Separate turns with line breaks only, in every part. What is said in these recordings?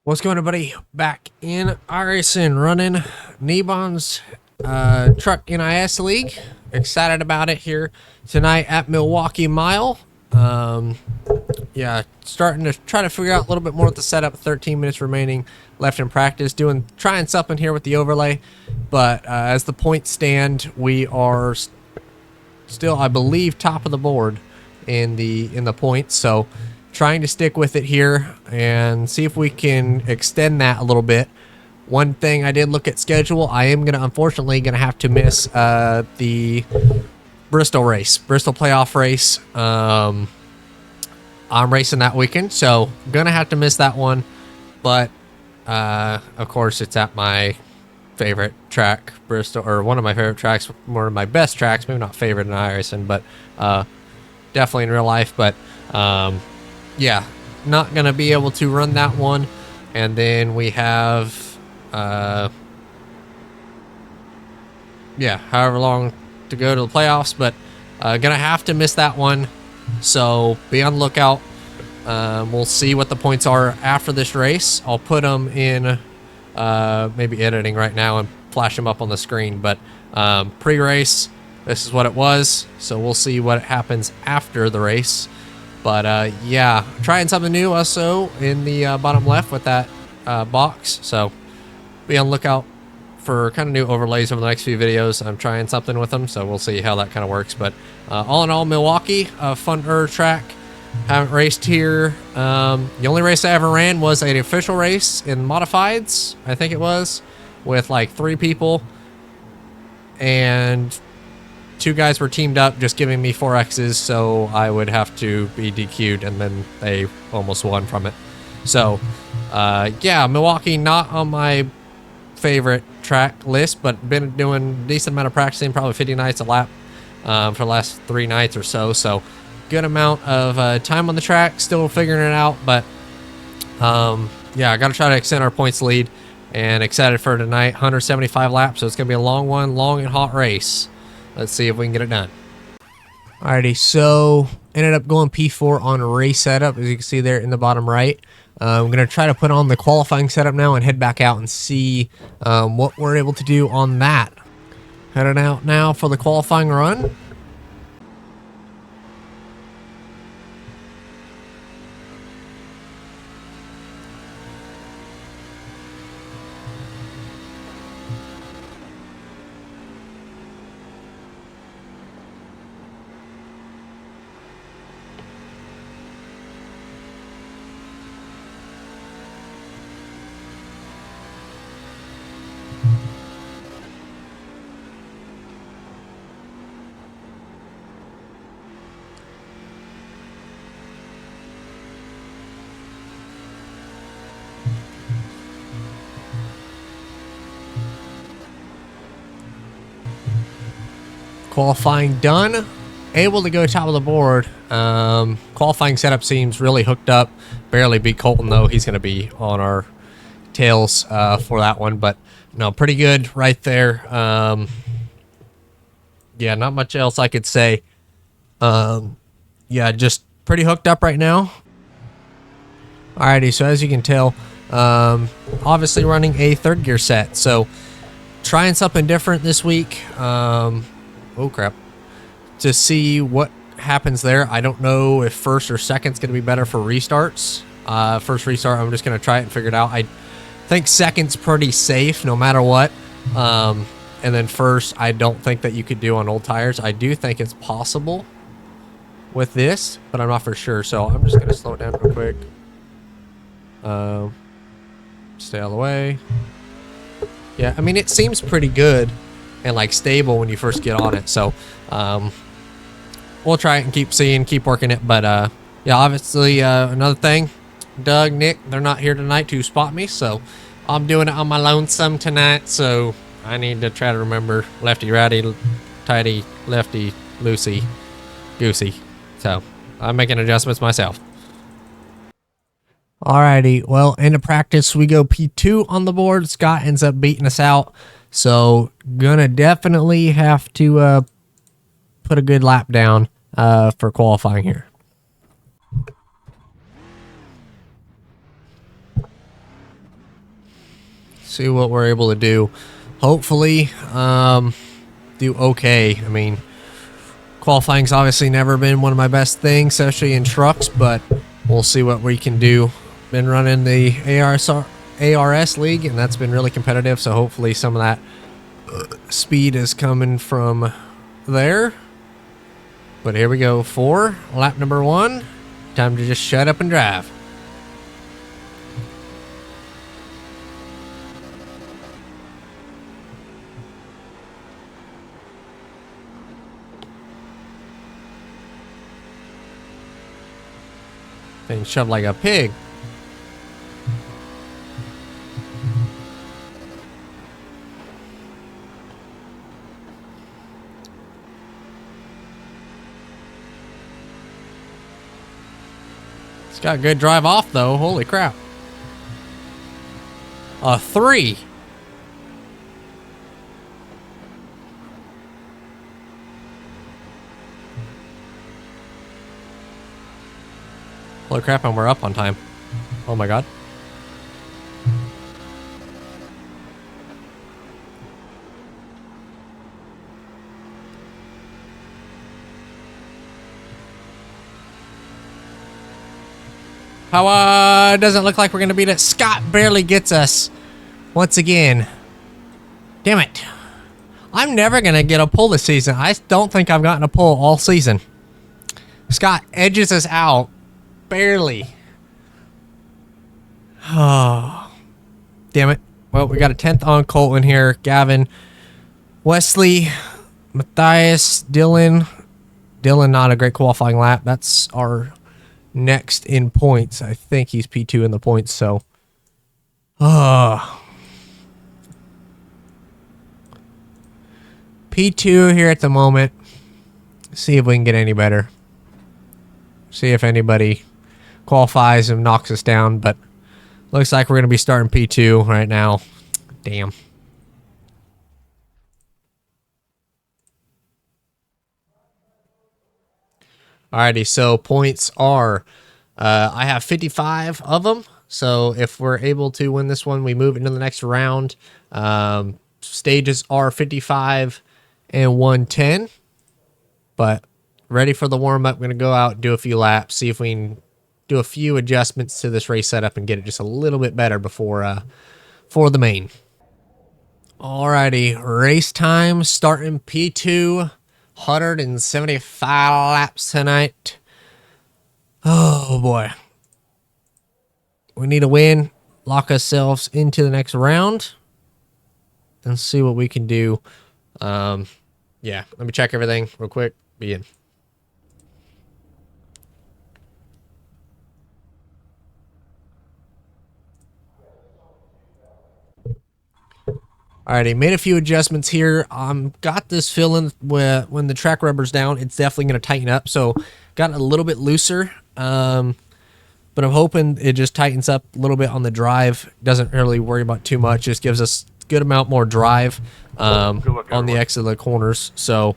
What's going on, everybody? Back in IRacing, running Kneebon's truck NIS league. Excited about it here tonight at Milwaukee Mile. Yeah, starting to try to figure out a little bit more with the setup. 13 minutes remaining left in practice. Trying something here with the overlay, but as the points stand, we are still, I believe, top of the board in the points. So trying to stick with it here and see if we can extend that a little bit. One thing I did look at schedule, I am unfortunately gonna have to miss the Bristol playoff race. I'm racing that weekend, so gonna have to miss that one. But of course, it's at my favorite track, Bristol, or one of my favorite tracks, one of my best tracks. Maybe not favorite in iRacing, but definitely in real life. But yeah, not gonna be able to run that one. And then we have yeah, however long to go to the playoffs, but gonna have to miss that one. So be on the lookout. We'll see what the points are after this race. I'll put them in maybe editing right now and flash them up on the screen. But pre-race, this is what it was. So we'll see what happens after the race. But yeah, trying something new also in the bottom left with that box. So be on the lookout for kind of new overlays over the next few videos. I'm trying something with them, so we'll see how that kind of works. But all in all, Milwaukee, a fun track. Haven't raced here. The only race I ever ran was an official race in modifieds, I think it was, with like 3 people, and 2 guys were teamed up just giving me 4Xs, so I would have to be DQ'd, and then they almost won from it. So yeah, Milwaukee not on my favorite track list, but been doing a decent amount of practicing, probably 50 nights a lap for the last 3 nights or so. So good amount of time on the track, still figuring it out. But yeah, I got to try to extend our points lead, and excited for tonight. 175 laps, so it's gonna be a long one, long and hot race. Let's see if we can get it done. Alrighty, so ended up going P4 on race setup, as you can see there in the bottom right. I'm going to try to put on the qualifying setup now and head back out and see what we're able to do on that. Heading out now for the qualifying run. Qualifying done. Able to go top of the board. Qualifying setup seems really hooked up. Barely beat Colton, though. He's going to be on our tails for that one. But no, pretty good right there. Yeah, not much else I could say. Yeah, just pretty hooked up right now. Alrighty, so as you can tell, obviously running a 3rd gear set. So trying something different this week. Oh crap, to see what happens there. I don't know if first or second's going to be better for restarts. First restart, I'm just going to try it and figure it out. I think second's pretty safe no matter what. And then first, I don't think that you could do on old tires. I do think it's possible with this, but I'm not for sure. So I'm just going to slow it down real quick. Stay out of the way. Yeah, I mean, it seems pretty good and like stable when you first get on it. So we'll try it and keep working it. But yeah, obviously another thing, Doug, Nick, they're not here tonight to spot me, so I'm doing it on my lonesome tonight. So I need to try to remember lefty righty tighty lefty loosey goosey. So I'm making adjustments myself. Alrighty, well, into practice we go P2 on the board. Scott ends up beating us out, so gonna definitely have to put a good lap down for qualifying here. See what we're able to do. Hopefully, do okay. I mean, qualifying's obviously never been one of my best things, especially in trucks, but we'll see what we can do. Been running the ARS league, and that's been really competitive, so hopefully some of that speed is coming from there. But here we go for lap number 1. Time to just shut up and drive. Being shoved like a pig. It's got a good drive off though. Holy crap. A 3. Holy crap, and we're up on time. Oh my god. How, doesn't look like we're going to beat it. Scott barely gets us once again. Damn it. I'm never going to get a pull this season. I don't think I've gotten a pull all season. Scott edges us out. Barely. Oh. Damn it. Well, we got a 10th on Colton here. Gavin. Wesley. Matthias. Dylan. Dylan, not a great qualifying lap. That's our next in points. I think he's P2 in the points, so. P2 here at the moment. See if we can get any better. See if anybody qualifies and knocks us down, but looks like we're going to be starting P2 right now. Damn. Alrighty, so points are, I have 55 of them, so if we're able to win this one, we move into the next round. Stages are 55 and 110, but ready for the warm-up. I'm going to go out and do a few laps, see if we can do a few adjustments to this race setup and get it just a little bit better before for the main. Alrighty, race time starting P2. 175 laps tonight. Oh boy. We need a win. Lock ourselves into the next round. And see what we can do. Yeah, let me check everything real quick. Be in. Alrighty, made a few adjustments here. Got this feeling when the track rubber's down, it's definitely going to tighten up. So got a little bit looser, but I'm hoping it just tightens up a little bit on the drive. Doesn't really worry about too much. Just gives us a good amount more drive on the exit of the corners. So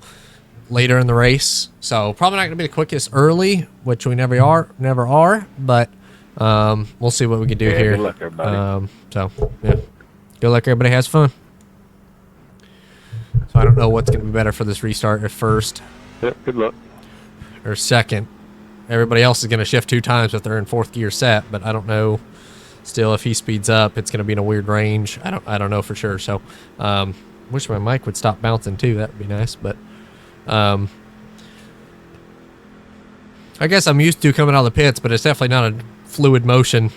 later in the race. So probably not going to be the quickest early, which we never are. But we'll see what we can do here.
Good luck, everybody.
So yeah, good luck. Everybody has fun. So I don't know what's going to be better for this restart at first.
Yep, good luck.
Or second. Everybody else is going to shift 2 times if they're in 4th gear set, but I don't know. Still, if he speeds up, it's going to be in a weird range. I don't know for sure. So, wish my mic would stop bouncing too. That would be nice. But, I guess I'm used to coming out of the pits, but it's definitely not a fluid motion,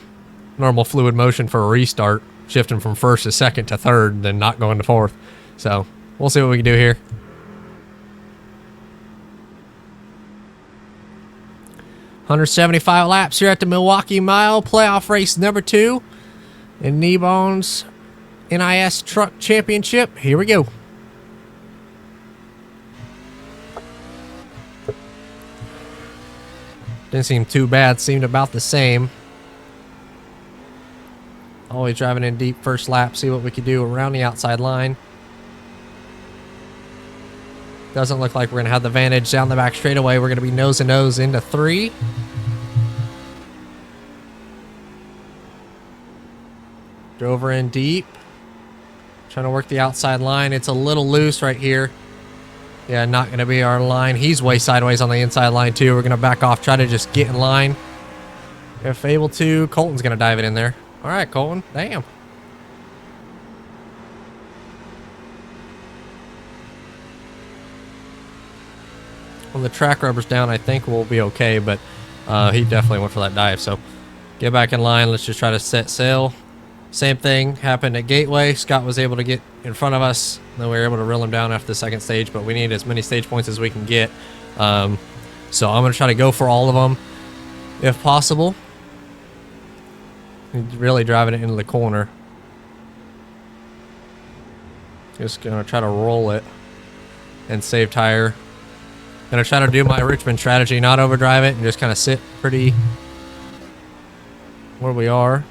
normal fluid motion for a restart, shifting from 1st to 2nd to 3rd, then not going to 4th. So, we'll see what we can do here. $175 laps here at the Milwaukee Mile Playoff Race number 2 in Kneebon's NIS Truck Championship. Here we go. Didn't seem too bad. Seemed about the same. Always driving in deep first lap. See what we can do around the outside line. Doesn't look like we're going to have the advantage down the back straightaway. We're going to be nose to nose into 3. Drove her in deep. Trying to work the outside line. It's a little loose right here. Yeah, not going to be our line. He's way sideways on the inside line too. We're going to back off, try to just get in line. If able to, Colton's going to dive it in there. All right, Colton. Damn. When the track rubber's down, I think we'll be okay, but he definitely went for that dive. So get back in line. Let's just try to set sail. Same thing happened at Gateway. Scott was able to get in front of us. Then we were able to reel him down after the second stage, but we need as many stage points as we can get. So I'm going to try to go for all of them if possible. Really driving it into the corner. Just going to try to roll it and save tire. Going to try to do my Richmond strategy, not overdrive it, and just kind of sit pretty where we are.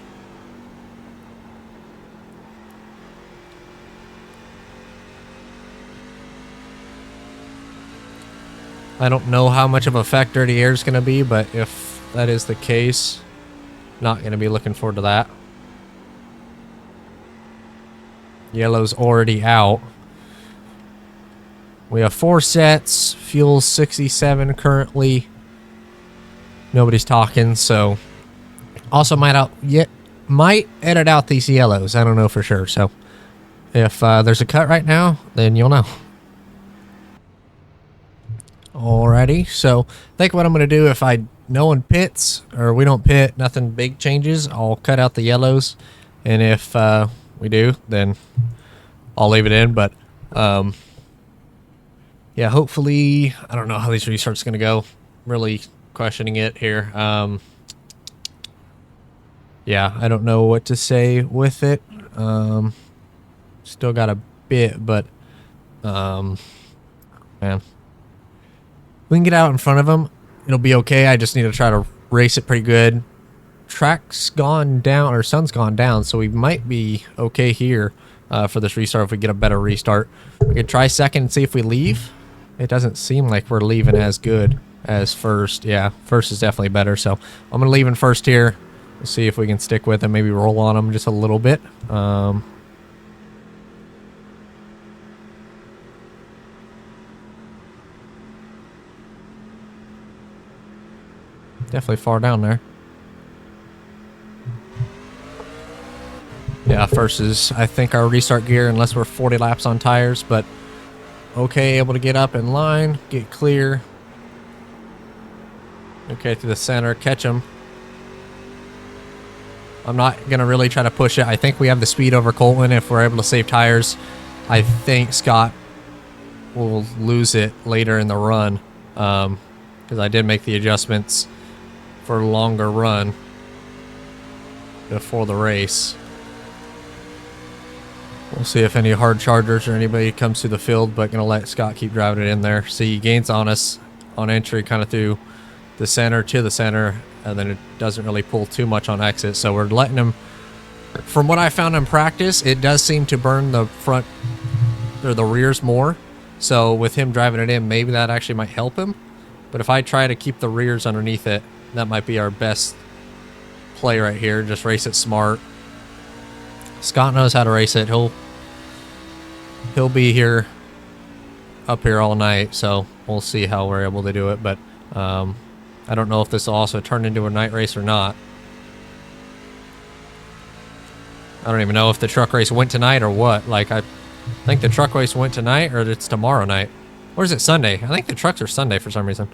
I don't know how much of a effect dirty air is going to be, but if that is the case, not going to be looking forward to that. Yellow's already out. We have 4 sets, fuel 67 currently. Nobody's talking, so also might edit out these yellows. I don't know for sure. So if there's a cut right now, then you'll know. Alrighty, so I think what I'm going to do, if no one pits or we don't pit, nothing big changes, I'll cut out the yellows, and if we do, then I'll leave it in. But yeah, hopefully, I don't know how these restarts are going to go. Really questioning it here. Yeah, I don't know what to say with it. Still got a bit, but man. We can get out in front of them. It'll be okay. I just need to try to race it pretty good. Track's gone down, or sun's gone down, so we might be okay here for this restart if we get a better restart. We could try second and see if we leave. It doesn't seem like we're leaving as good as first. Yeah, first is definitely better, so I'm going to leave in first here. We'll see if we can stick with it, maybe roll on them just a little bit. Definitely far down there. Yeah, first is, I think, our restart gear, unless we're 40 laps on tires, but okay, able to get up in line, get clear. Okay, to the center, catch him. I'm not going to really try to push it. I think we have the speed over Colton if we're able to save tires. I think Scott will lose it later in the run, because I did make the adjustments for a longer run before the race. We'll see if any hard chargers or anybody comes to the field, but gonna let Scott keep driving it in there. See, he gains on us on entry kind of through the center to the center, and then it doesn't really pull too much on exit, so we're letting him. From what I found in practice, it does seem to burn the front or the rears more, so with him driving it in, maybe that actually might help him. But if I try to keep the rears underneath it, that might be our best play right here. Just race it smart. Scott knows how to race it. He'll be here, up here all night, so we'll see how we're able to do it. But I don't know if this will also turn into a night race or not. I don't even know if the truck race went tonight or what. Like, I think the truck race went tonight, or it's tomorrow night. Or is it Sunday? I think the trucks are Sunday for some reason.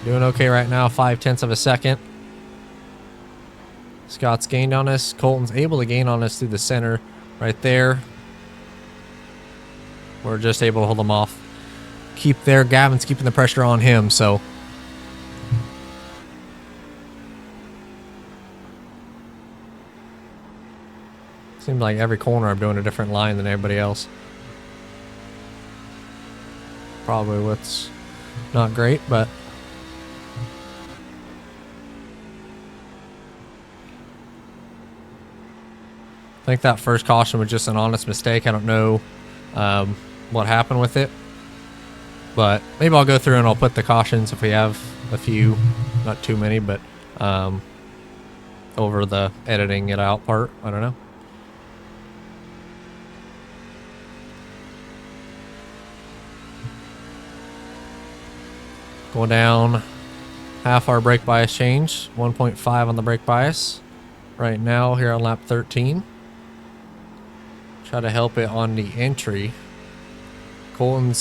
Doing okay right now, 0.5 of a second. Scott's gained on us. Colton's able to gain on us through the center right there. We're just able to hold them off. Keep there. Gavin's keeping the pressure on him, so. Seems like every corner I'm doing a different line than everybody else. Probably what's not great, but. I think that first caution was just an honest mistake. I don't know what happened with it. But maybe I'll go through and I'll put the cautions if we have a few, not too many, but over the editing it out part. I don't know. Going down half our brake bias change, 1.5 on the brake bias. Right now here on lap 13. Try to help it on the entry. Colton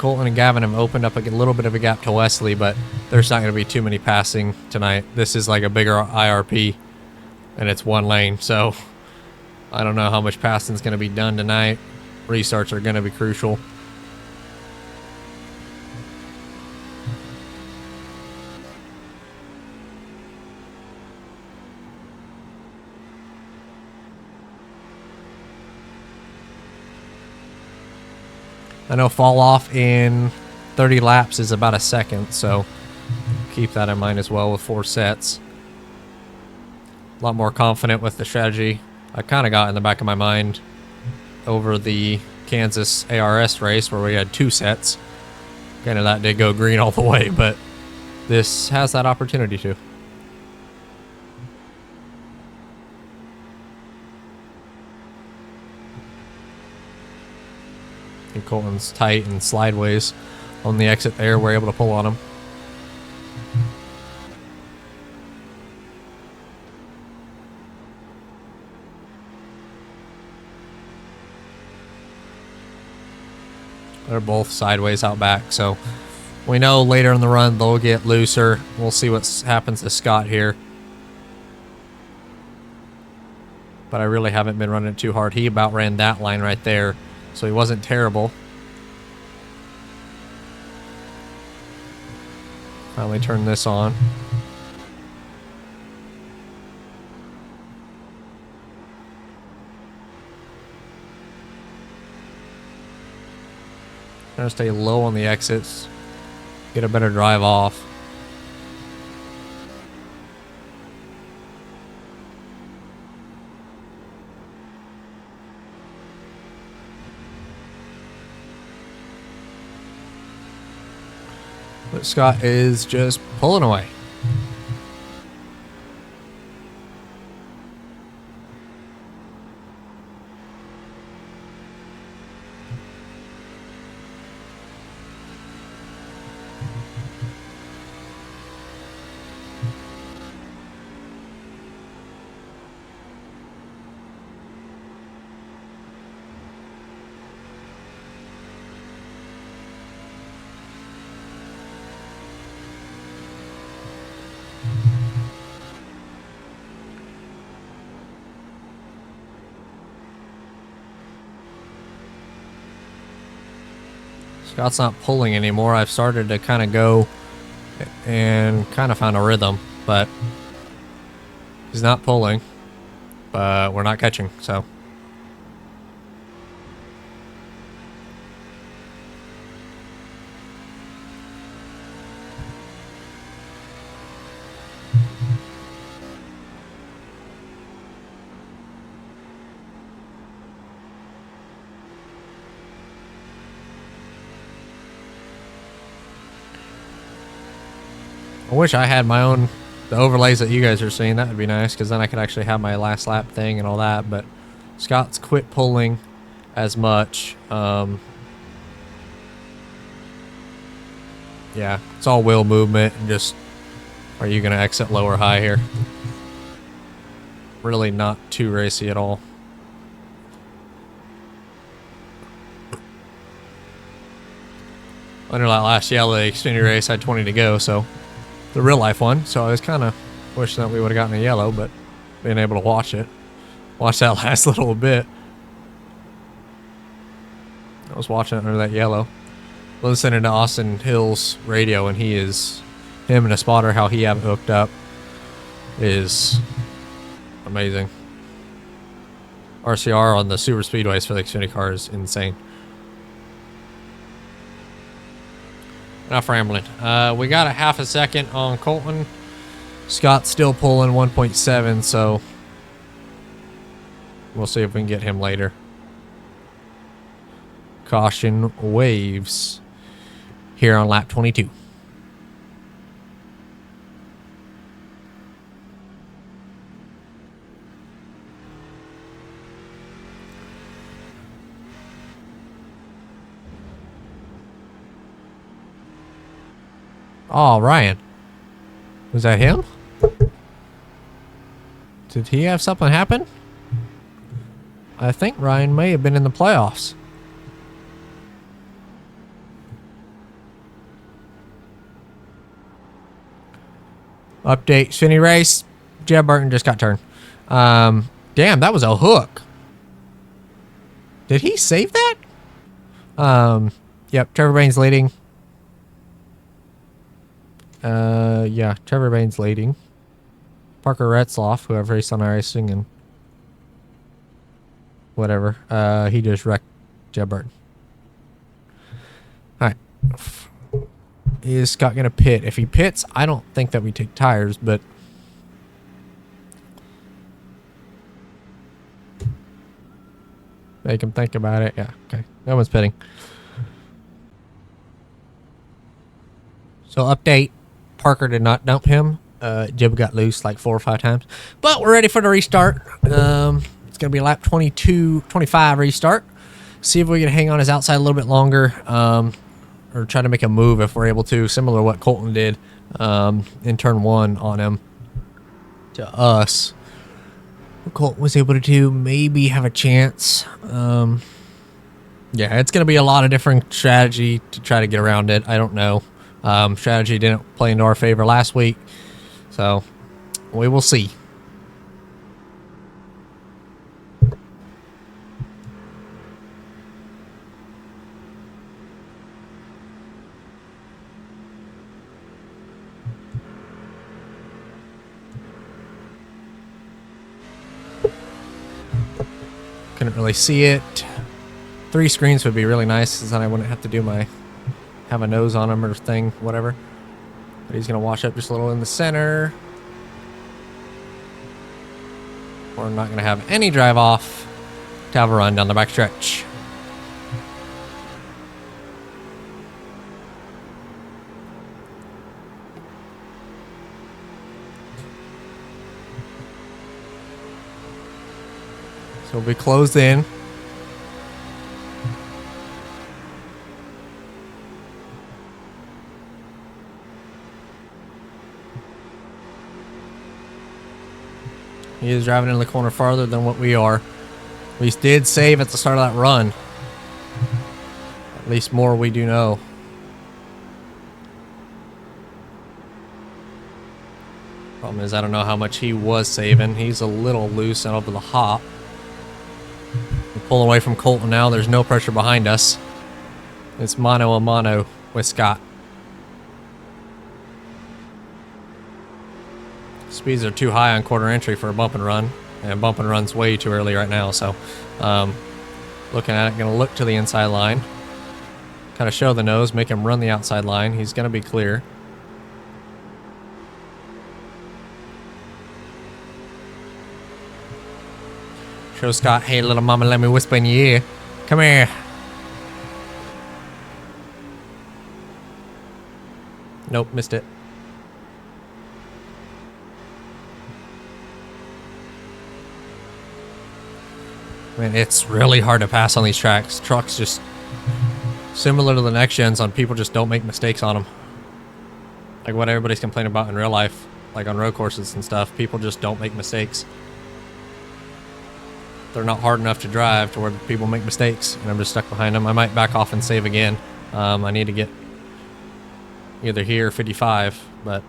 and Gavin have opened up a little bit of a gap to Wesley, but there's not going to be too many passing tonight. This is like a bigger IRP, and it's one lane, so I don't know how much passing is going to be done tonight. Restarts are going to be crucial. I know fall off in 30 laps is about a second, so keep that in mind as well with 4 sets. A lot more confident with the strategy I kind of got in the back of my mind over the Kansas ARS race where we had 2 sets. Kind of that did go green all the way, but this has that opportunity to. And Colton's tight and slideways on the exit there. We're able to pull on him. They're both sideways out back, so we know later in the run they'll get looser. We'll see what happens to Scott here. But I really haven't been running it too hard. He about ran that line right there, so he wasn't terrible. Finally turn this on. Trying to stay low on the exits. Get a better drive off. But Scott is just pulling away. Scott's not pulling anymore. I've started to kind of go and kind of found a rhythm, but he's not pulling, but we're not catching, so. I wish I had my own, the overlays that you guys are seeing. That would be nice, because then I could actually have my last lap thing and all that. But Scott's quit pulling as much. Yeah, it's all wheel movement and just, are you going to exit low or high here? Really not too racy at all. Under that last yellow, the Xfinity race had 20 to go, so the real life one. So I was kind of wishing that we would have gotten a yellow, but being able to watch that last little bit. I was watching it under that yellow, listening to Austin Hill's radio, and him and a spotter, how he have it hooked up is amazing. RCR on the super speedways for the Xfinity car is insane. Enough rambling. We got a half a second on Colton. Scott's still pulling 1.7, so we'll see if we can get him later. caution waves here on lap 22. Oh, Ryan. Was that him? Did he have something happen? I think Ryan may have been in the playoffs. Update, Xfinity race. Jeb Burton just got turned. Damn, that was a hook. Did he save that? Yep, Trevor Bayne's leading. Yeah, Trevor Bayne's leading. Parker Retzloff, whoever he's on IRacing and whatever. He just wrecked Jeb Burton. Alright. Is Scott gonna pit? If he pits, I don't think that we take tires, but make him think about it. Yeah, okay. No one's pitting. So update. Parker did not dump him. Jib got loose like 4 or 5 times. But we're ready for the restart. It's going to be a lap 25 restart. See if we can hang on his outside a little bit longer. Or try to make a move if we're able to. Similar to what Colton did in turn 1 on him. To us. Colton was able to maybe have a chance. Yeah, it's going to be a lot of different strategy to try to get around it. I don't know. Strategy didn't play into our favor last week, so we will see. Couldn't really see it. 3 screens would be really nice, since then I wouldn't have to do my have a nose on him or thing, whatever. But he's gonna wash up just a little in the center. We're not gonna have any drive off to have a run down the back stretch. So we'll be closed in. He is driving in the corner farther than what we are. We did save at the start of that run. At least more we do know. Problem is, I don't know how much he was saving. He's a little loose and over the hop. We're pulling away from Colton now. There's no pressure behind us. It's mano a mano with Scott. Speeds are too high on quarter entry for a bump and run, and bump and run's way too early right now. So, looking at it, gonna look to the inside line, kind of show the nose, make him run the outside line. He's gonna be clear. Show Scott, hey little mama, let me whisper in your ear. Come here. Nope, missed it. Man, it's really hard to pass on these tracks. Trucks just, similar to the next gens, on people just don't make mistakes on them. Like what everybody's complaining about in real life, like on road courses and stuff. People just don't make mistakes. They're not hard enough to drive to where people make mistakes, and I'm just stuck behind them. I might back off and save again. I need to get either here or 55, but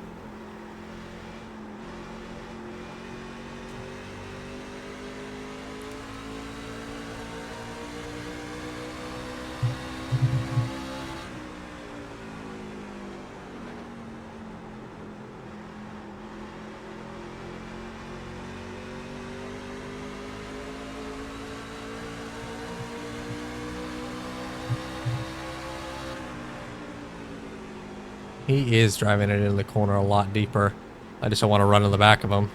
he is driving it in the corner a lot deeper. I just don't want to run in the back of him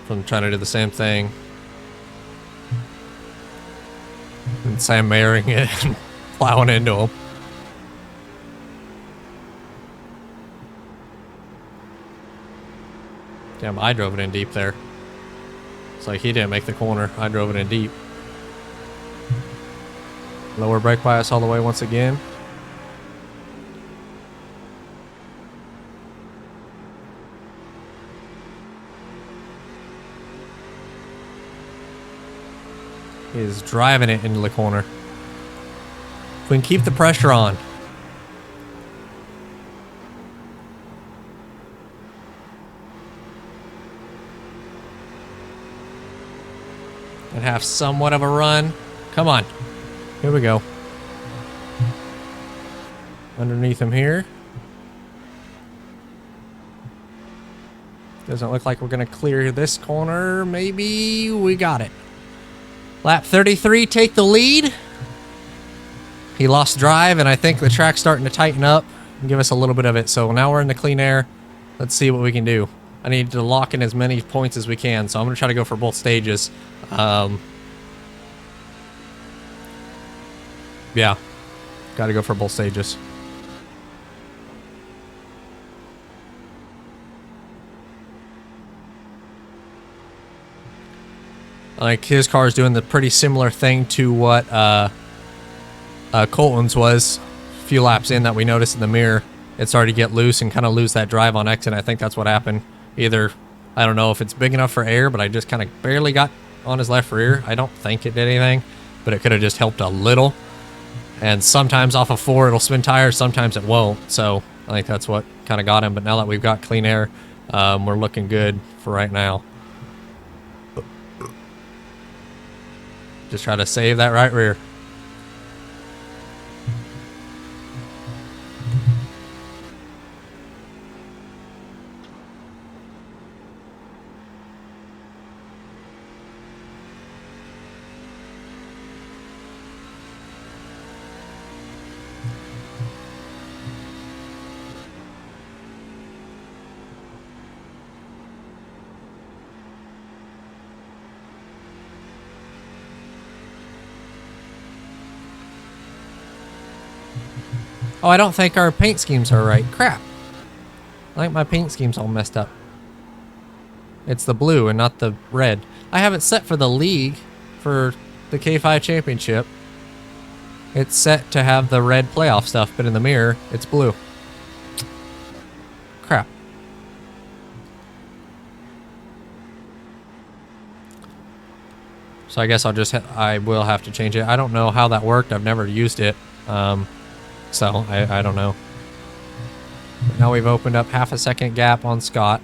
from trying to do the same thing. and Sam Mayering it and plowing into him. Damn, I drove it in deep there. It's like he didn't make the corner. I drove it in deep. Lower brake bias all the way once again. He is driving it into the corner. If we can keep the pressure on. And have somewhat of a run. Come on. Here we go. Underneath him here. Doesn't look like we're going to clear this corner. Maybe we got it. Lap 33, take the lead. He lost drive, and I think the track's starting to tighten up and give us a little bit of it. So now we're in the clean air. Let's see what we can do. I need to lock in as many points as we can, so I'm going to try to go for both stages. Yeah, got to go for both stages. Like, his car is doing the pretty similar thing to what Colton's was a few laps in that we noticed in the mirror. It started to get loose and kind of lose that drive on exit. I think that's what happened. Either, I don't know if it's big enough for air, but I just kind of barely got on his left rear. I don't think it did anything, but it could have just helped a little. And sometimes off of 4, it'll spin tires, sometimes it won't. So I think that's what kind of got him. But now that we've got clean air, we're looking good for right now. Just try to save that right rear. Oh, I don't think our paint schemes are right. Crap. I think my paint scheme's all messed up. It's the blue and not the red. I have it set for the league for the K5 championship. It's set to have the red playoff stuff, but in the mirror, it's blue. Crap. So I guess I will have to change it. I don't know how that worked. I've never used it. So I don't know. But now we've opened up half a second gap on Scott.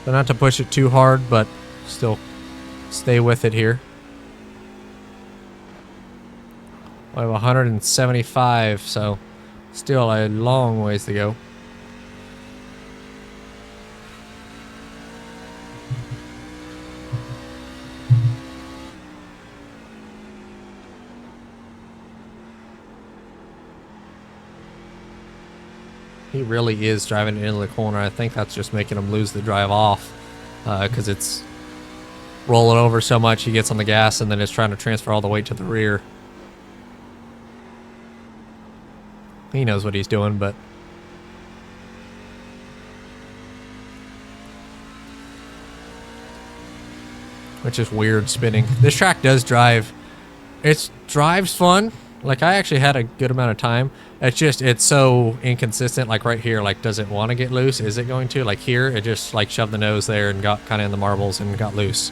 So not to push it too hard, but still stay with it here. I have 175, so still a long ways to go. He really is driving it into the corner. I think that's just making him lose the drive off because it's rolling over so much. He gets on the gas and then it's trying to transfer all the weight to the rear. He knows what he's doing, but which is weird spinning. This track does drive. It drives fun. Like, I actually had a good amount of time. It's just, it's so inconsistent. Like right here, like, does it want to get loose? Is it going to? Like here, it just like shoved the nose there and got kind of in the marbles and got loose.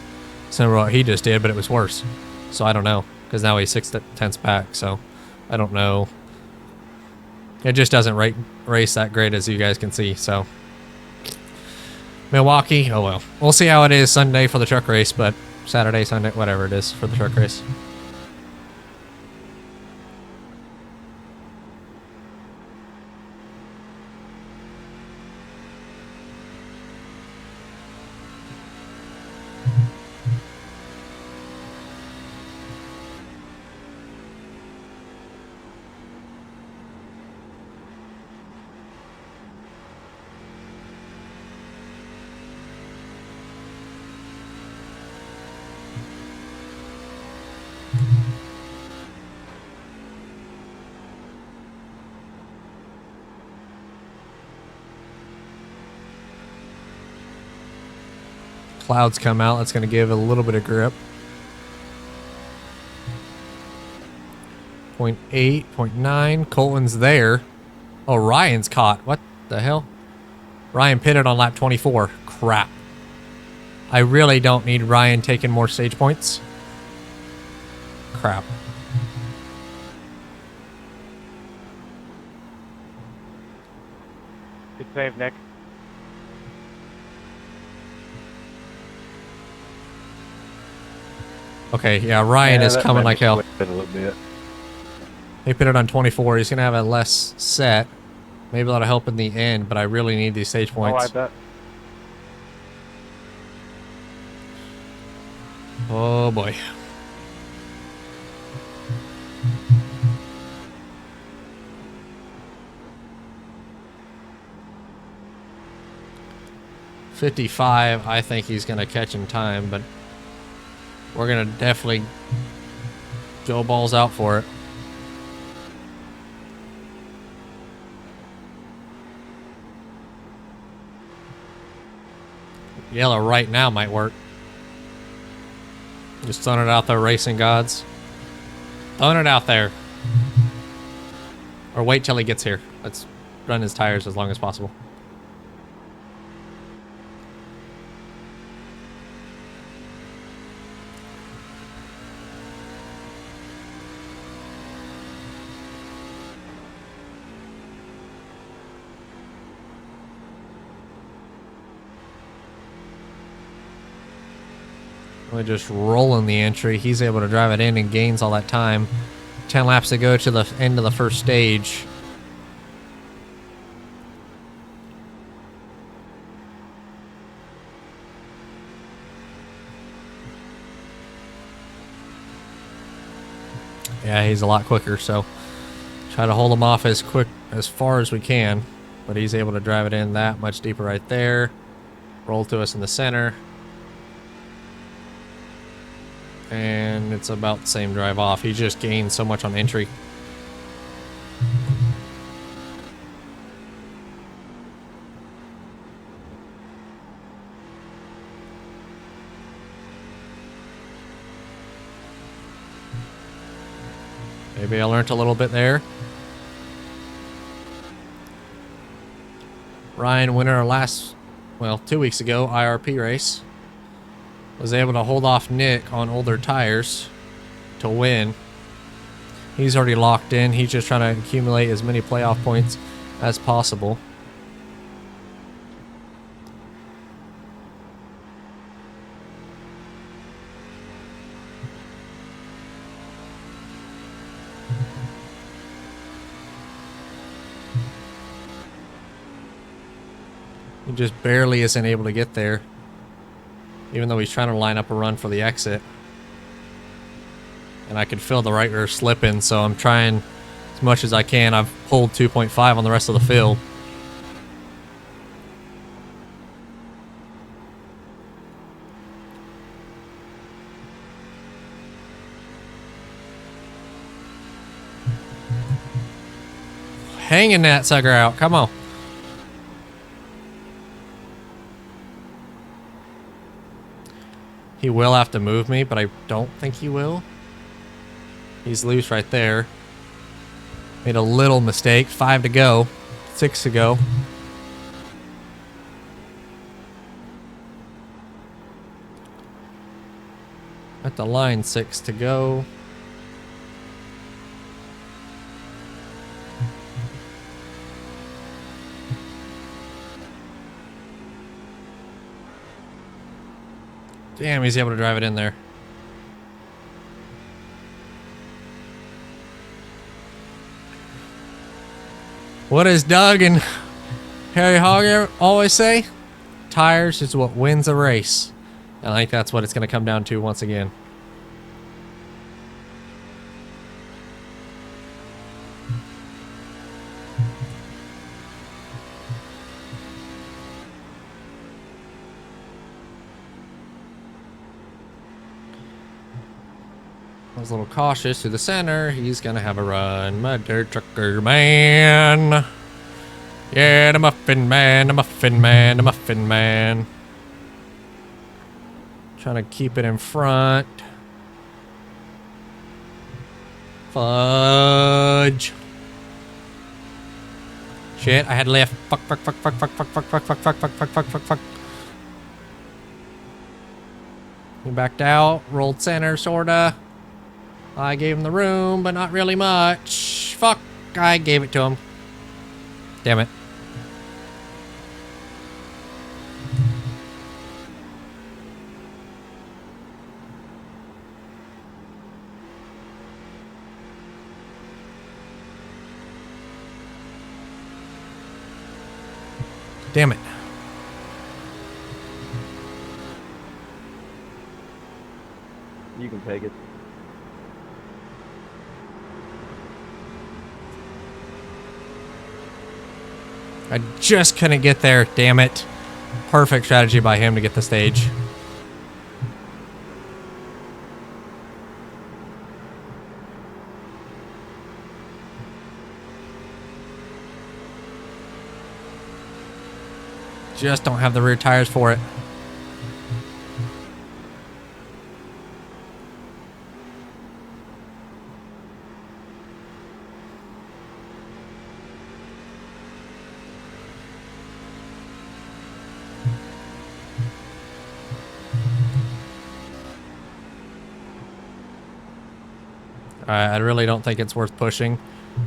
Similar to what he just did, but it was worse. So I don't know, because now he's 6/10 back. So I don't know. It just doesn't race that great, as you guys can see. So Milwaukee, oh well. We'll see how it is Sunday for the truck race, but Saturday, Sunday, whatever it is for the truck race. clouds come out. That's going to give it a little bit of grip. 0.8, 0.9. Colton's there. Oh, Ryan's caught. What the hell? Ryan pitted on lap 24. Crap. I really don't need Ryan taking more stage points. Crap.
Good save, Nick.
Okay, yeah, Ryan is coming like hell.
A little bit.
He pitted on 24. He's going to have a less set. Maybe that'll help in the end, but I really need these stage points.
Oh, I bet.
Oh, boy. .55, I think he's going to catch in time, but we're going to definitely go balls out for it. Yellow right now might work. Just throwing it out there, racing gods. Throwing it out there. Or wait till he gets here. Let's run his tires as long as possible. We're just rolling the entry. He's able to drive it in and gains all that time. 10 laps to go to the end of the first stage. Yeah, he's a lot quicker, so try to hold him off as far as we can. But he's able to drive it in that much deeper right there. Roll to us in the center. And it's about the same drive off. He just gained so much on entry. Maybe I learned a little bit there. Ryan, winner our last, well, 2 weeks ago, IRP race. Was able to hold off Nick on older tires to win. He's already locked in. He's just trying to accumulate as many playoff points as possible. He just barely isn't able to get there. Even though he's trying to line up a run for the exit. And I can feel the right rear slipping, so I'm trying as much as I can. I've pulled 2.5 on the rest of the field. Hanging that sucker out, come on. He will have to move me, but I don't think he will. He's loose right there. Made a little mistake. 5 to go. 6 to go. At the line, 6 to go. Damn, he's able to drive it in there. What does Doug and Harry Hogg always say? Tires is what wins a race. And I think that's what it's going to come down to once again. I was a little cautious to the center. He's gonna have a run. My dirt trucker man. Yeah, the muffin man, the muffin man, the muffin man. Trying to keep it in front. Fudge. Shit, I had left. Fuck. He backed out, rolled center, sorta. I gave him the room, but not really much. Fuck, I gave it to him. Damn it. Damn it.
You can take it.
I just couldn't get there, damn it. Perfect strategy by him to get the stage. Just don't have the rear tires for it. I really don't think it's worth pushing.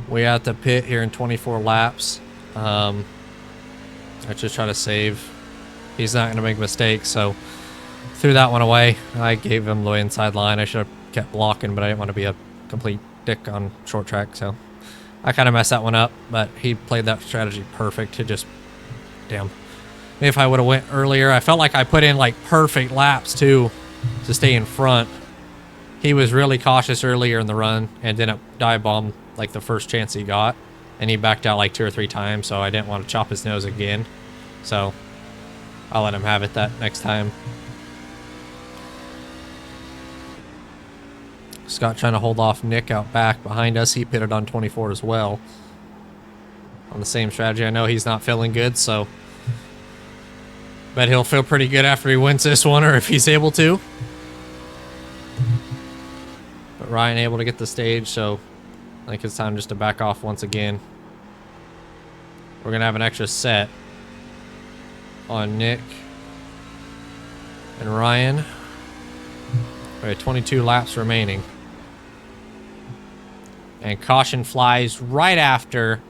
We have to pit here in 24 laps. I just try to save. He's not going to make mistakes, so threw that one away. I gave him the inside line. I should have kept blocking, but I didn't want to be a complete dick on short track, so I kind of messed that one up, but he played that strategy perfect to just, damn. If I would have went earlier, I felt like I put in like perfect laps too to stay in front. He was really cautious earlier in the run and didn't dive bomb like the first chance he got, and he backed out like 2 or 3 times, so I didn't want to chop his nose again. So I'll let him have it that next time. Scott trying to hold off Nick out back behind us. He pitted on 24 as well. On the same strategy. I know he's not feeling good, so bet he'll feel pretty good after he wins this one, or if he's able to. But Ryan able to get the stage, so I think it's time just to back off once again. We're going to have an extra set on Nick and Ryan. We have 22 laps remaining. And caution flies right after.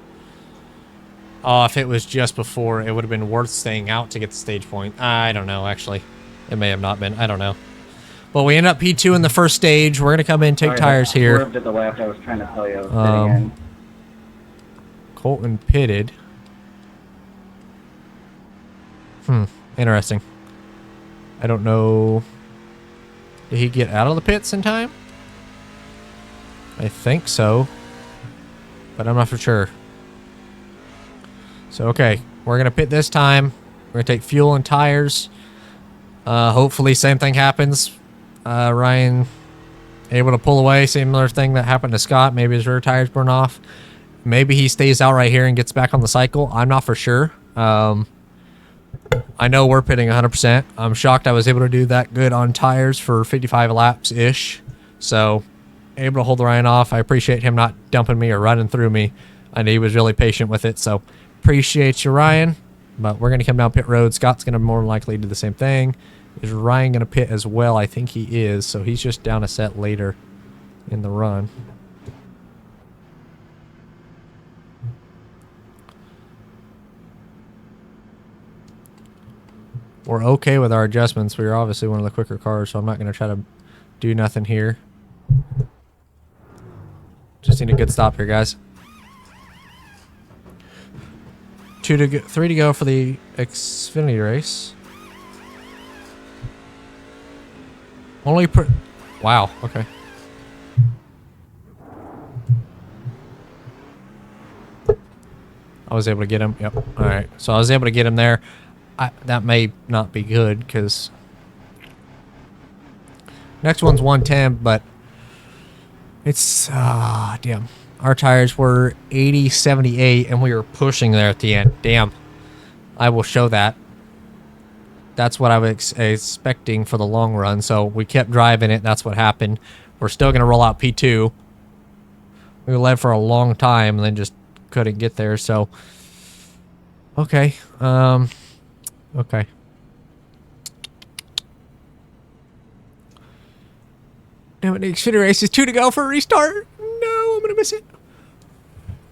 Oh, if it was just before, it would have been worth staying out to get the stage point. I don't know, actually. It may have not been. I don't know. But we end up P2 in the first stage. We're going to come in and take tires here.
At the left, I was trying to tell you. I was in.
Colton pitted. Interesting. I don't know. Did he get out of the pits in time? I think so. But I'm not for sure. So, okay. We're going to pit this time. We're going to take fuel and tires. Hopefully, same thing happens. Ryan able to pull away. Similar thing that happened to Scott. Maybe his rear tires burn off. Maybe he stays out right here and gets back on the cycle. I'm not for sure. I know we're pitting 100%. I'm shocked I was able to do that good on tires for 55 laps-ish. So, able to hold Ryan off. I appreciate him not dumping me or running through me. I know he was really patient with it, so appreciate you, Ryan. But we're going to come down pit road. Scott's going to more likely do the same thing. Is Ryan going to pit as well? I think he is, so he's just down a set later in the run. We're okay with our adjustments. We are obviously one of the quicker cars, so I'm not going to try to do nothing here. Just need a good stop here, guys. 3 to go for the Xfinity race. Wow, okay. I was able to get him. Yep. All right. So I was able to get him there. That may not be good because next one's 110, but it's damn. Our tires were 80, 78, and we were pushing there at the end. Damn. I will show that. that's what I was expecting for the long run. So we kept driving it. That's what happened. We're still going to roll out P2. We led for a long time and then just couldn't get there. So, okay. Okay. Damn it, the Xfinity race is 2 to go for a restart. No, I'm going to miss it.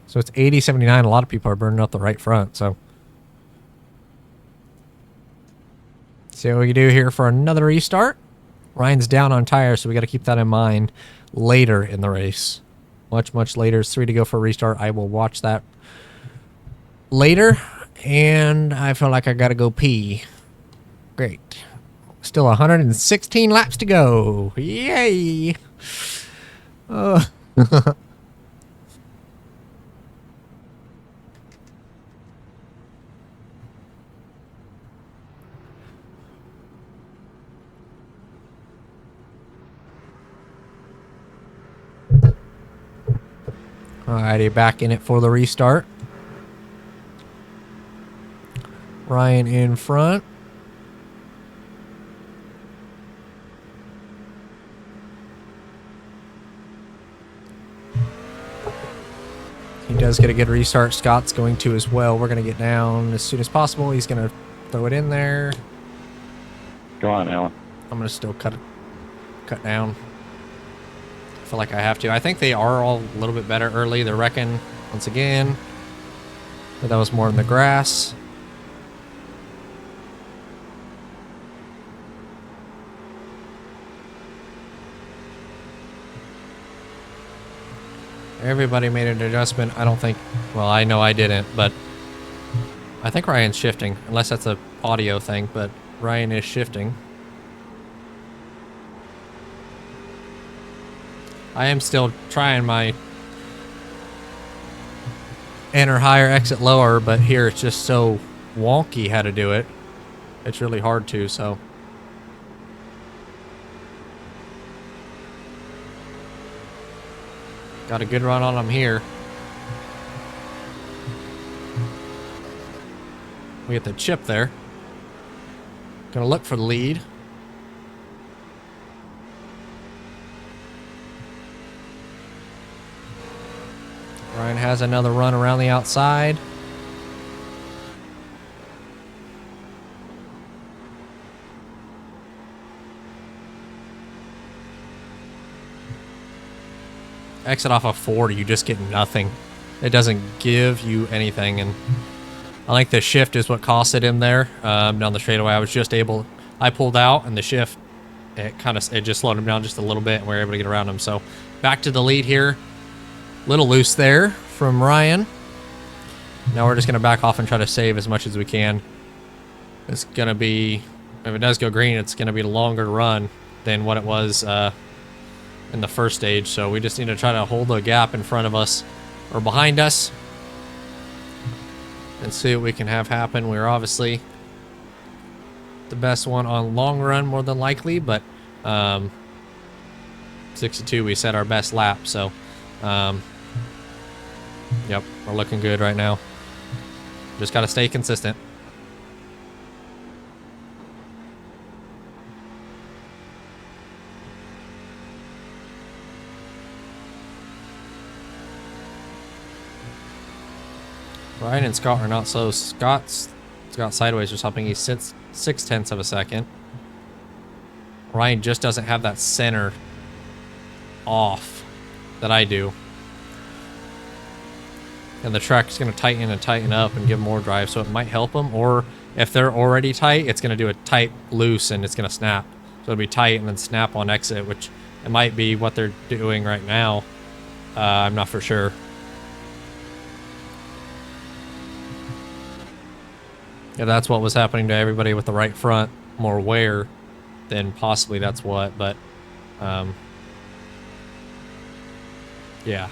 So it's 80-79. A lot of people are burning up the right front, so. See what we can do here for another restart. Ryan's down on tires, so we got to keep that in mind later in the race. Much, much later. It's 3 to go for a restart. I will watch that later, and I feel like I got to go pee. Great. Still 116 laps to go. Yay! Alrighty, back in it for the restart. Ryan in front. He does get a good restart. Scott's going to as well. We're going to get down as soon as possible. He's going to throw it in there.
Go on, Alan.
I'm going to still cut down. I feel like I have to. I think they are all a little bit better early. They're wrecking once again. But that was more in the grass. Everybody made an adjustment. I don't think... Well, I know I didn't, but... I think Ryan's shifting. Unless that's an audio thing, but Ryan is shifting. I am still trying my enter higher, exit lower, but here it's just so wonky how to do it. It's really hard to, so. Got a good run on him here. We get the chip there. Gonna look for the lead. Ryan has another run around the outside. Exit off of 40, you just get nothing. It doesn't give you anything, and I think the shift is what costed him there down the straightaway. I pulled out, and the shift, it just slowed him down just a little bit, and we were able to get around him. So back to the lead here. Little loose there from Ryan. Now we're just going to back off and try to save as much as we can. It's going to be, if it does go green, it's going to be a longer run than what it was in the first stage. So we just need to try to hold the gap in front of us or behind us and see what we can have happen. We're obviously the best one on long run more than likely, but 62 we set our best lap. So yep, we're looking good right now. Just got to stay consistent. Ryan and Scott are not slow. Scott's got sideways or something. He sits 0.6 of a second. Ryan just doesn't have that center off that I do. And the track's going to tighten and tighten up and give more drive, so it might help them. Or if they're already tight, it's going to do a tight loose and it's going to snap. So it'll be tight and then snap on exit, which it might be what they're doing right now. I'm not for sure. Yeah, that's what was happening to everybody with the right front, more wear, then possibly that's what, but, yeah.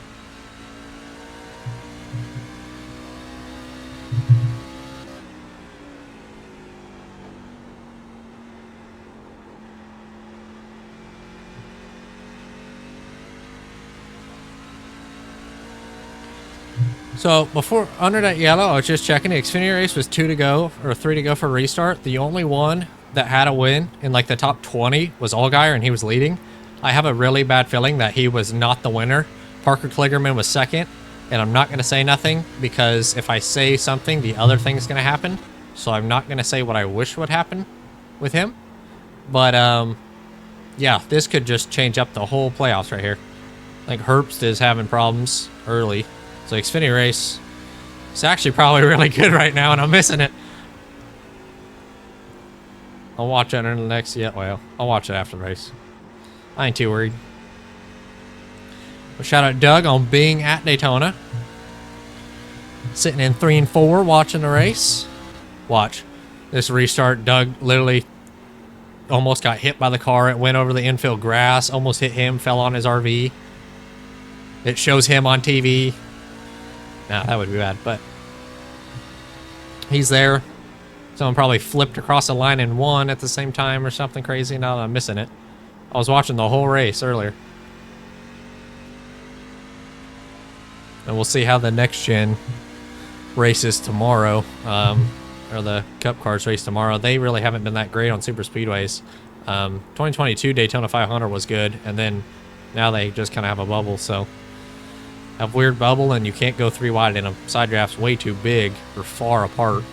So before, under that yellow, I was just checking. The Xfinity race was 2 to go, or 3 to go for restart. The only one that had a win in like the top 20 was Allgaier and he was leading. I have a really bad feeling that he was not the winner. Parker Kligerman was second, and I'm not going to say nothing because if I say something, the other thing's going to happen. So I'm not going to say what I wish would happen with him. But, yeah, this could just change up the whole playoffs right here. Like Herbst is having problems early. So Xfinity race is actually probably really good right now, and I'm missing it. I'll watch it in the next, yeah, well, I'll watch it after the race. I ain't too worried. Well, shout out Doug on being at Daytona. Sitting in 3 and 4 watching the race. Watch. This restart, Doug literally almost got hit by the car. It went over the infield grass, almost hit him, fell on his RV. It shows him on TV. Nah, that would be bad, but he's there. Someone probably flipped across the line and won at the same time or something crazy. Now I'm missing it. I was watching the whole race earlier. And we'll see how the next gen races tomorrow. Or the Cup Cars race tomorrow. They really haven't been that great on super speedways. 2022 Daytona 500 was good, and then now they just kind of have a bubble, so have weird bubble, and you can't go 3 wide in them. Side draft's way too big or far apart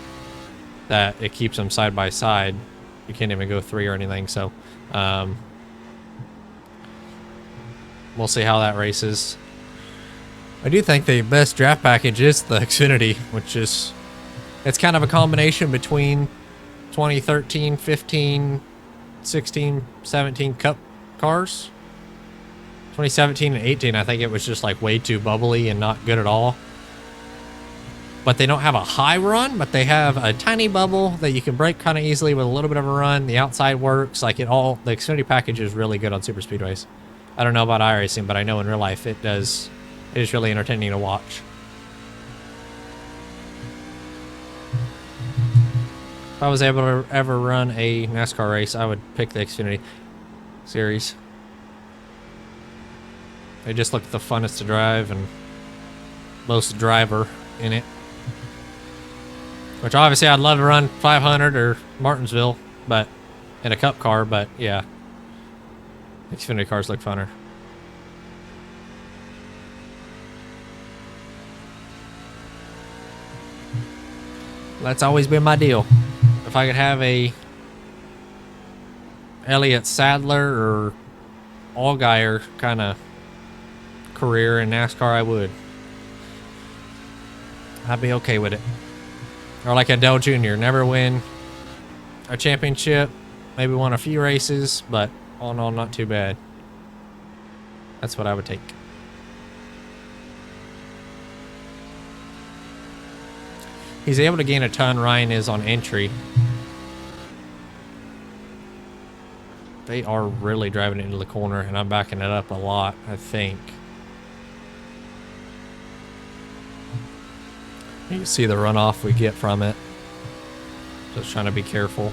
that it keeps them side by side. You can't even go 3 or anything, so we'll see how that races. I do think the best draft package is the Xfinity, which is, it's kind of a combination between 2013, 15, 16, 17 Cup cars. 2017 and 18, I think it was just like way too bubbly and not good at all. But they don't have a high run, but they have a tiny bubble that you can break kind of easily with a little bit of a run. The outside works. Like it all, the Xfinity package is really good on super speedways. I don't know about iRacing, but I know in real life it does. It is really entertaining to watch. If I was able to ever run a NASCAR race, I would pick the Xfinity series. They just look the funnest to drive and most driver in it. Which obviously I'd love to run 500 or Martinsville, but in a Cup car, but yeah. Xfinity cars look funner. That's always been my deal. If I could have a Elliott Sadler or Allgaier kind of career in NASCAR, I would. I'd be okay with it. Or like a Dell Jr. Never win a championship. Maybe won a few races, but all in all, not too bad. That's what I would take. He's able to gain a ton. Ryan is on entry. They are really driving it into the corner, and I'm backing it up a lot, I think. You can see the runoff we get from it. Just trying to be careful.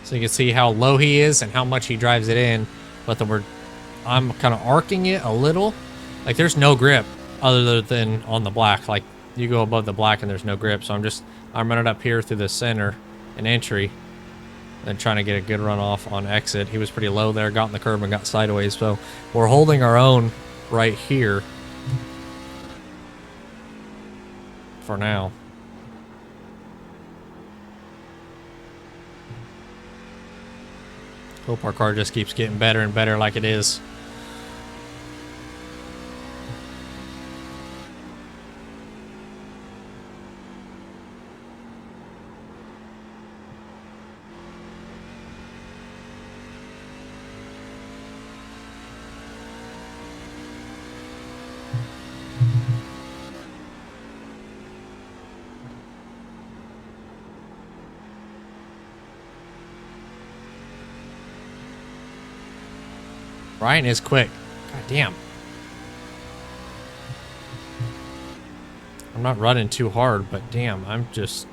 So you can see how low he is and how much he drives it in. But I'm kind of arcing it a little. Like there's no grip other than on the black. Like you go above the black and there's no grip. So I'm running up here through the center and entry and trying to get a good run off on exit. He was pretty low there, got in the curb and got sideways. So we're holding our own right here for now. Hope our car just keeps getting better and better like it is. Ryan is quick. God damn. I'm not running too hard, but damn, I'm just...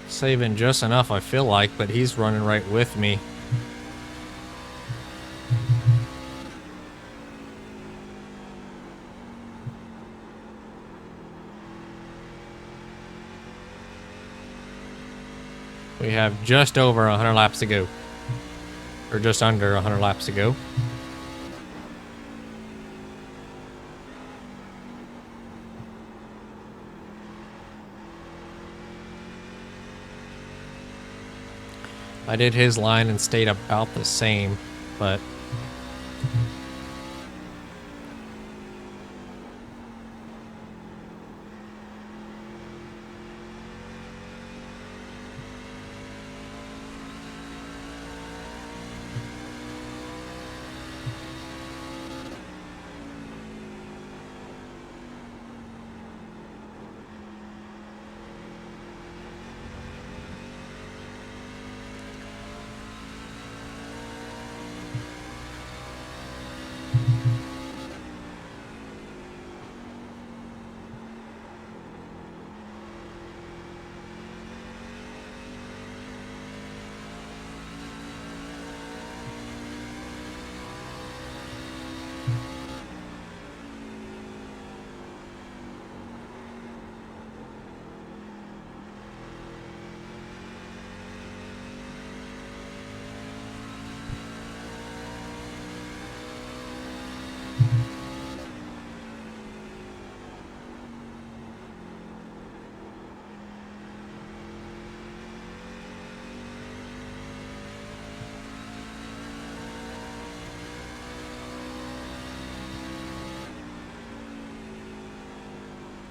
saving just enough, I feel like, but he's running right with me. We have just over 100 laps to go. Or just under 100 laps to go. I did his line and stayed about the same, but...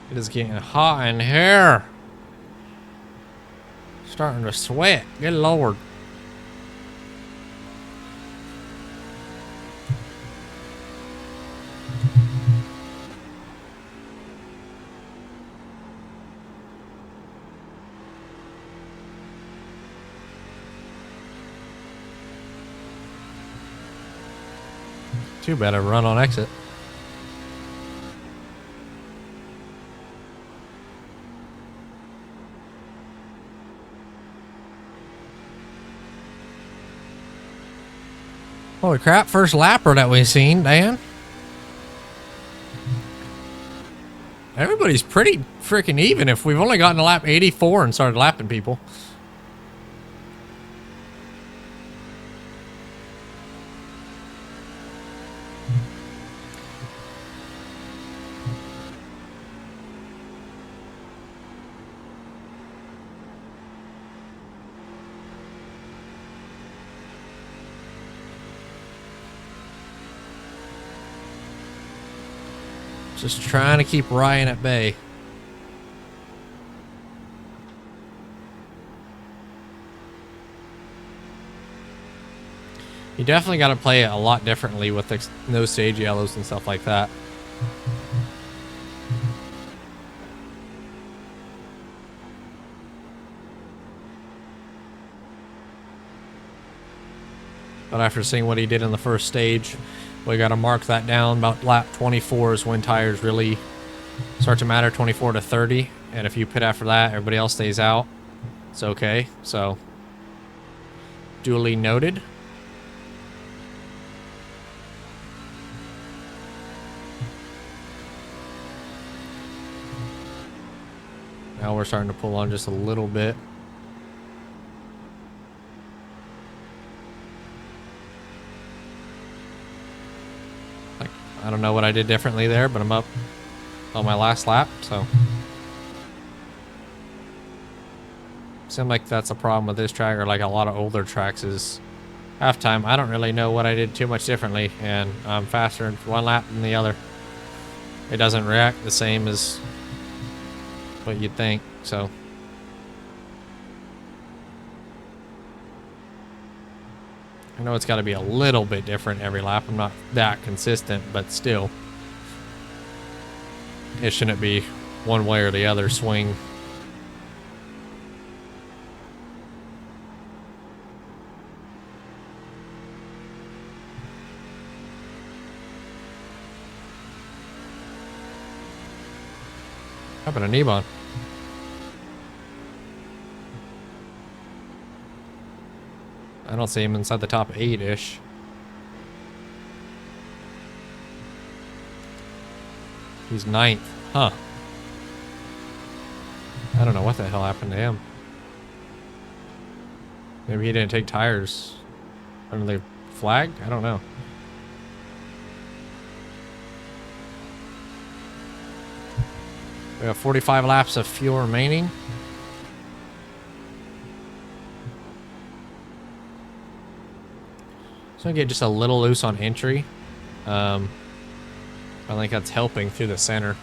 It is getting hot in here. Starting to sweat. Good Lord. Too bad I run on exit. Holy crap, first lapper that we've seen, Dan. Everybody's pretty freaking even if we've only gotten to lap 84 and started lapping people. Just trying to keep Ryan at bay. You definitely got to play it a lot differently with the no stage yellows and stuff like that. But after seeing what he did in the first stage, we got to mark that down. About lap 24 is when tires really start to matter, 24 to 30. And if you pit after that, everybody else stays out. It's okay. So, duly noted. Now we're starting to pull on just a little bit. I don't know what I did differently there, but I'm up on my last lap, so. Seems like that's a problem with this track, or like a lot of older tracks, is halftime. I don't really know what I did too much differently, and I'm faster in one lap than the other. It doesn't react the same as what you'd think, so. I know it's got to be a little bit different every lap. I'm not that consistent, but still. It shouldn't be one way or the other swing. Happened to Kneebon? I don't see him inside the top 8-ish. He's 9th. Huh. I don't know what the hell happened to him. Maybe he didn't take tires under the flag? I don't know. We have 45 laps of fuel remaining. So I get just a little loose on entry. I think that's helping through the center.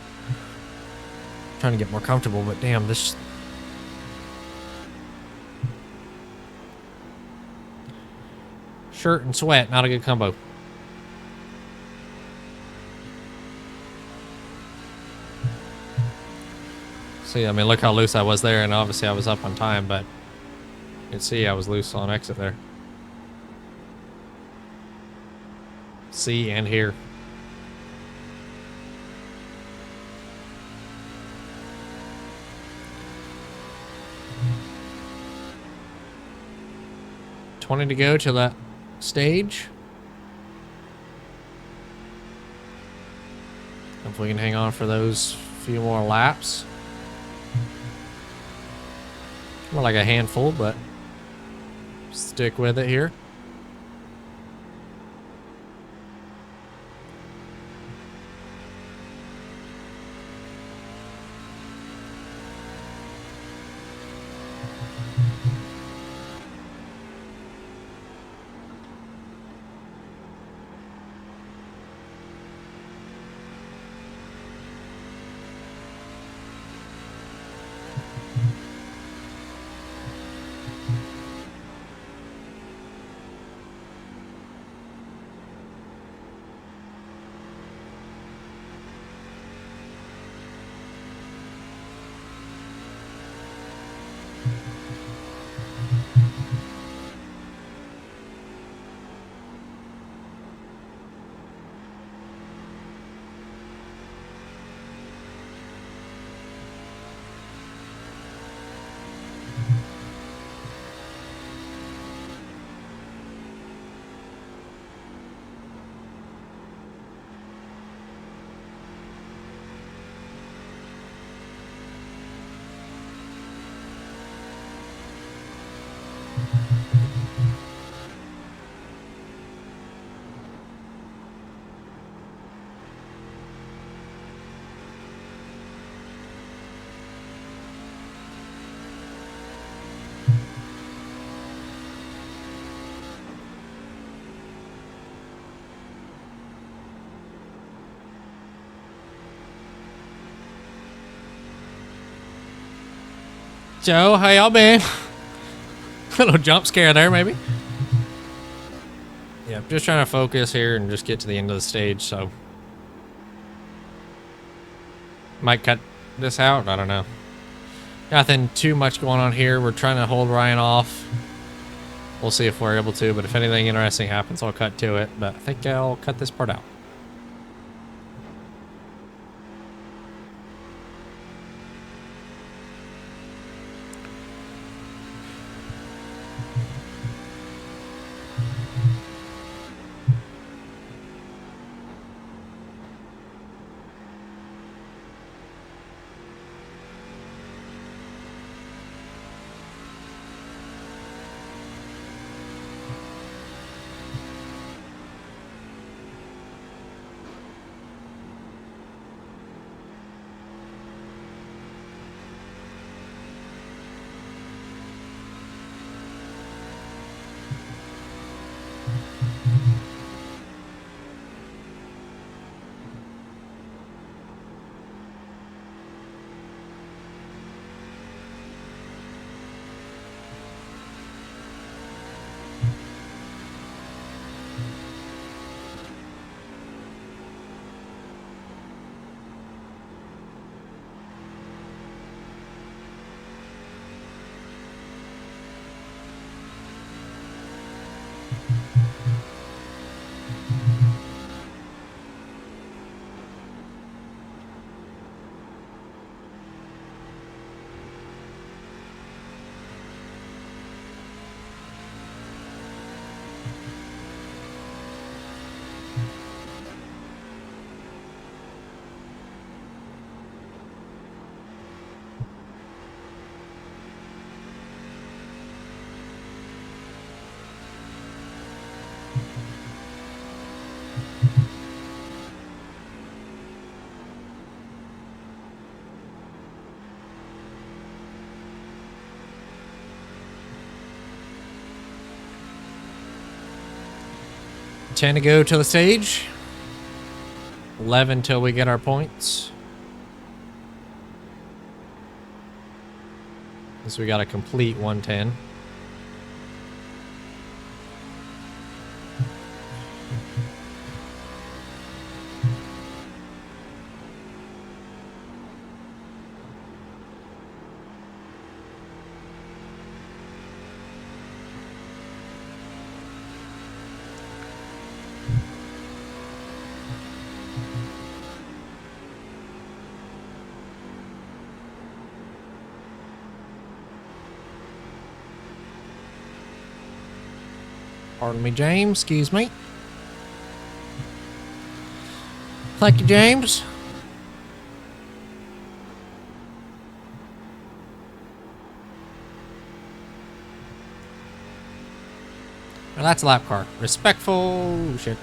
Trying to get more comfortable, but damn, this... Shirt and sweat, not a good combo. See, I mean, look how loose I was there, and obviously I was up on time, but you can see I was loose on exit there. See, and here. $20 to go to that stage. Hopefully we can hang on for those few more laps. More like a handful, but stick with it here. Joe, how y'all been? A little jump scare there, maybe. Yeah, just trying to focus here and just get to the end of the stage, so. Might cut this out, I don't know. Nothing too much going on here. We're trying to hold Ryan off. We'll see if we're able to, but if anything interesting happens, I'll cut to it. But I think I'll cut this part out. 10 to go to the stage. 11 till we get our points. So we got to complete 110. Pardon me, James. Excuse me. Thank you, James. Well, that's a lap car. Respectful shit.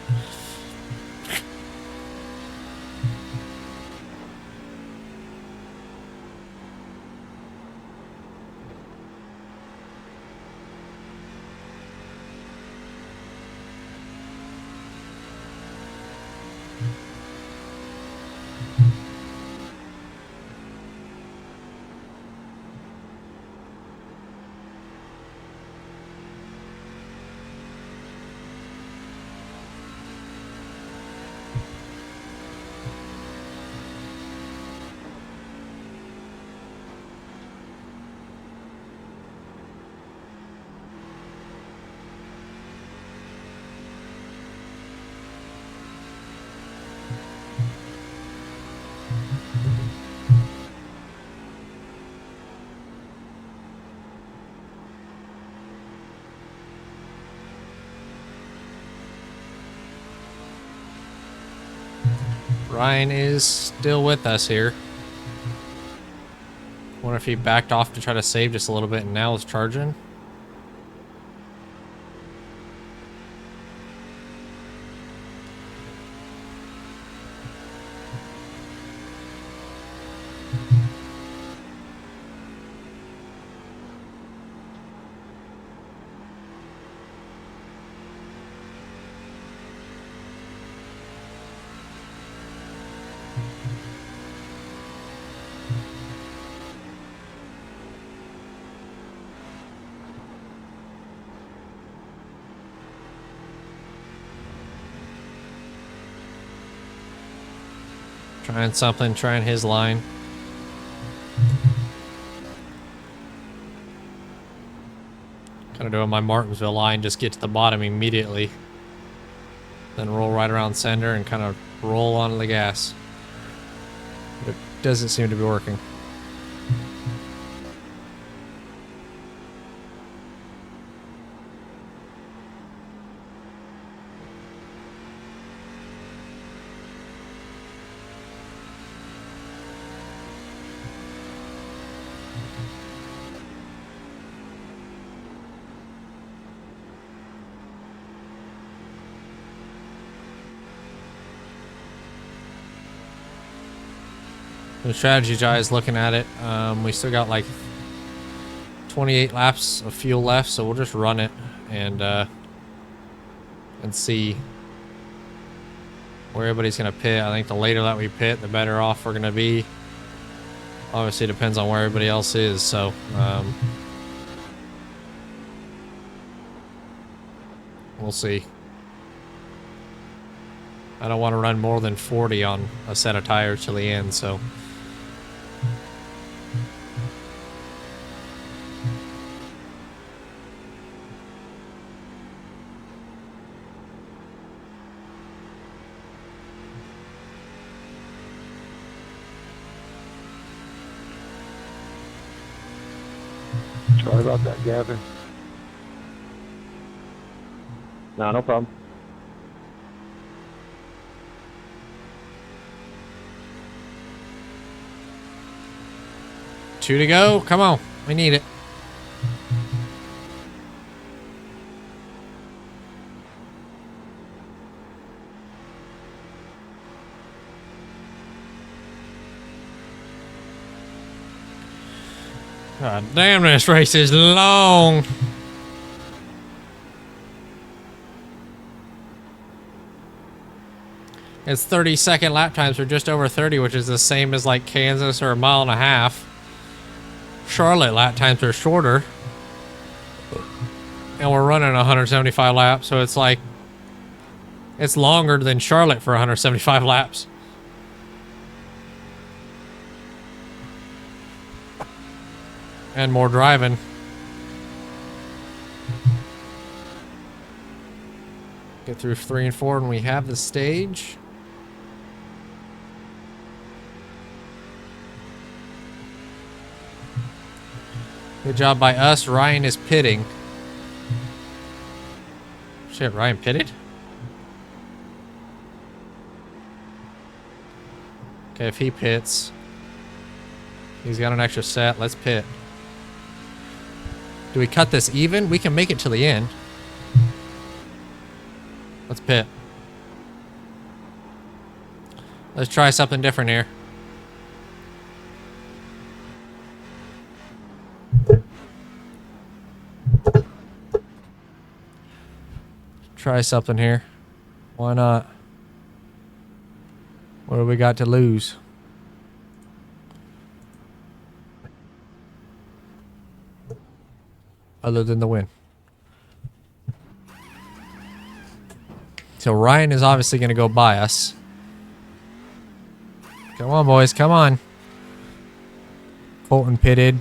Ryan is still with us here. Wonder if he backed off to try to save just a little bit and now is charging. Trying something, trying his line. Kind of doing my Martinsville line, just get to the bottom immediately. Then roll right around center and kind of roll onto the gas. But it doesn't seem to be working. The strategy guys looking at it, we still got like 28 laps of fuel left, so we'll just run it and see where everybody's gonna pit. I think the later that we pit, the better off we're gonna be. Obviously, it depends on where everybody else is, so we'll see. I don't want to run more than 40 on a set of tires till the end, so.
Sorry about that, Gavin. No problem.
Two to go. Come on. We need it. God damn, this race is long. Its 30-second lap times are just over 30, which is the same as like Kansas or a mile and a half. Charlotte lap times are shorter. And we're running 175 laps, so it's like, it's longer than Charlotte for 175 laps. And more driving. Get through 3 and 4 and we have the stage. Good job by us. Ryan is pitting. Shit, Ryan pitted? Okay, if he pits, he's got an extra set. Let's pit. Do we cut this even? We can make it to the end. Let's pit. Let's try something different here. Try something here. Why not? What do we got to lose? Other than the win. So Ryan is obviously going to go by us. Come on, boys. Come on. Colton pitted.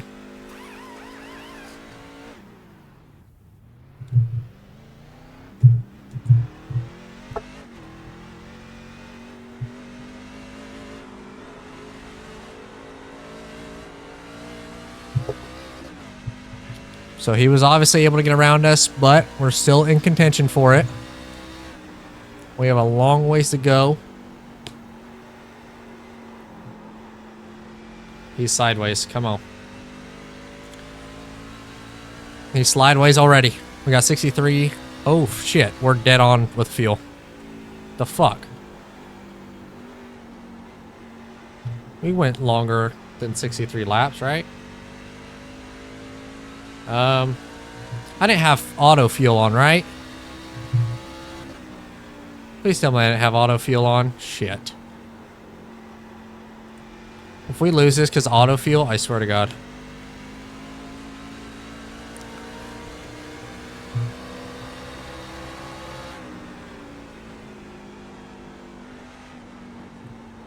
So he was obviously able to get around us, but we're still in contention for it. We have a long ways to go. He's sideways. Come on. He's slideways already. We got 63. Oh, shit. We're dead on with fuel. The fuck? We went longer than 63 laps, right? I didn't have auto fuel on, right? Please tell me I didn't have auto fuel on. Shit. If we lose this because auto fuel, I swear to God.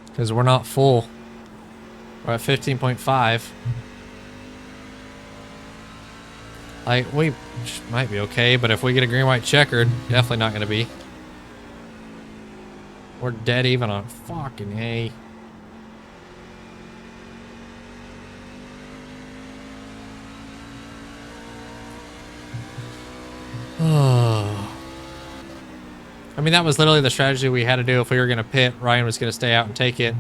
Because we're not full. We're at 15.5. Like, we might be okay, but if we get a green, white, checkered, definitely not going to be. We're dead even on fucking hay. Oh. I mean, that was literally the strategy we had to do if we were going to pit. Ryan was going to stay out and take it.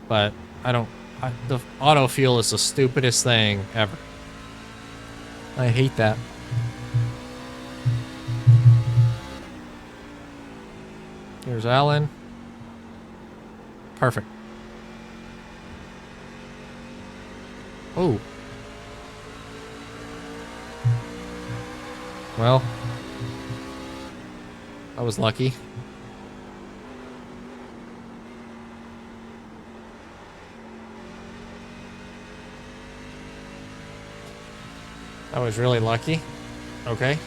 But the auto fuel is the stupidest thing ever. I hate that. Here's Alan. Perfect. Oh. Well. I was lucky. I was really lucky. Okay.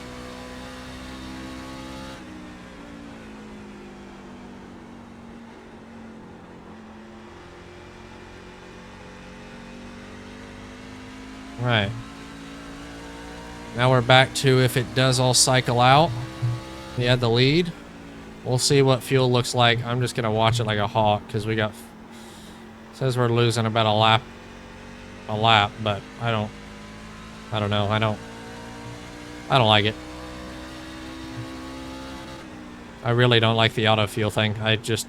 Right. Now we're back to if it does all cycle out. We had the lead. We'll see what fuel looks like. I'm just going to watch it like a hawk because we got... Says we're losing about a lap, but I don't know. I don't like it. I really don't like the auto fuel thing. I just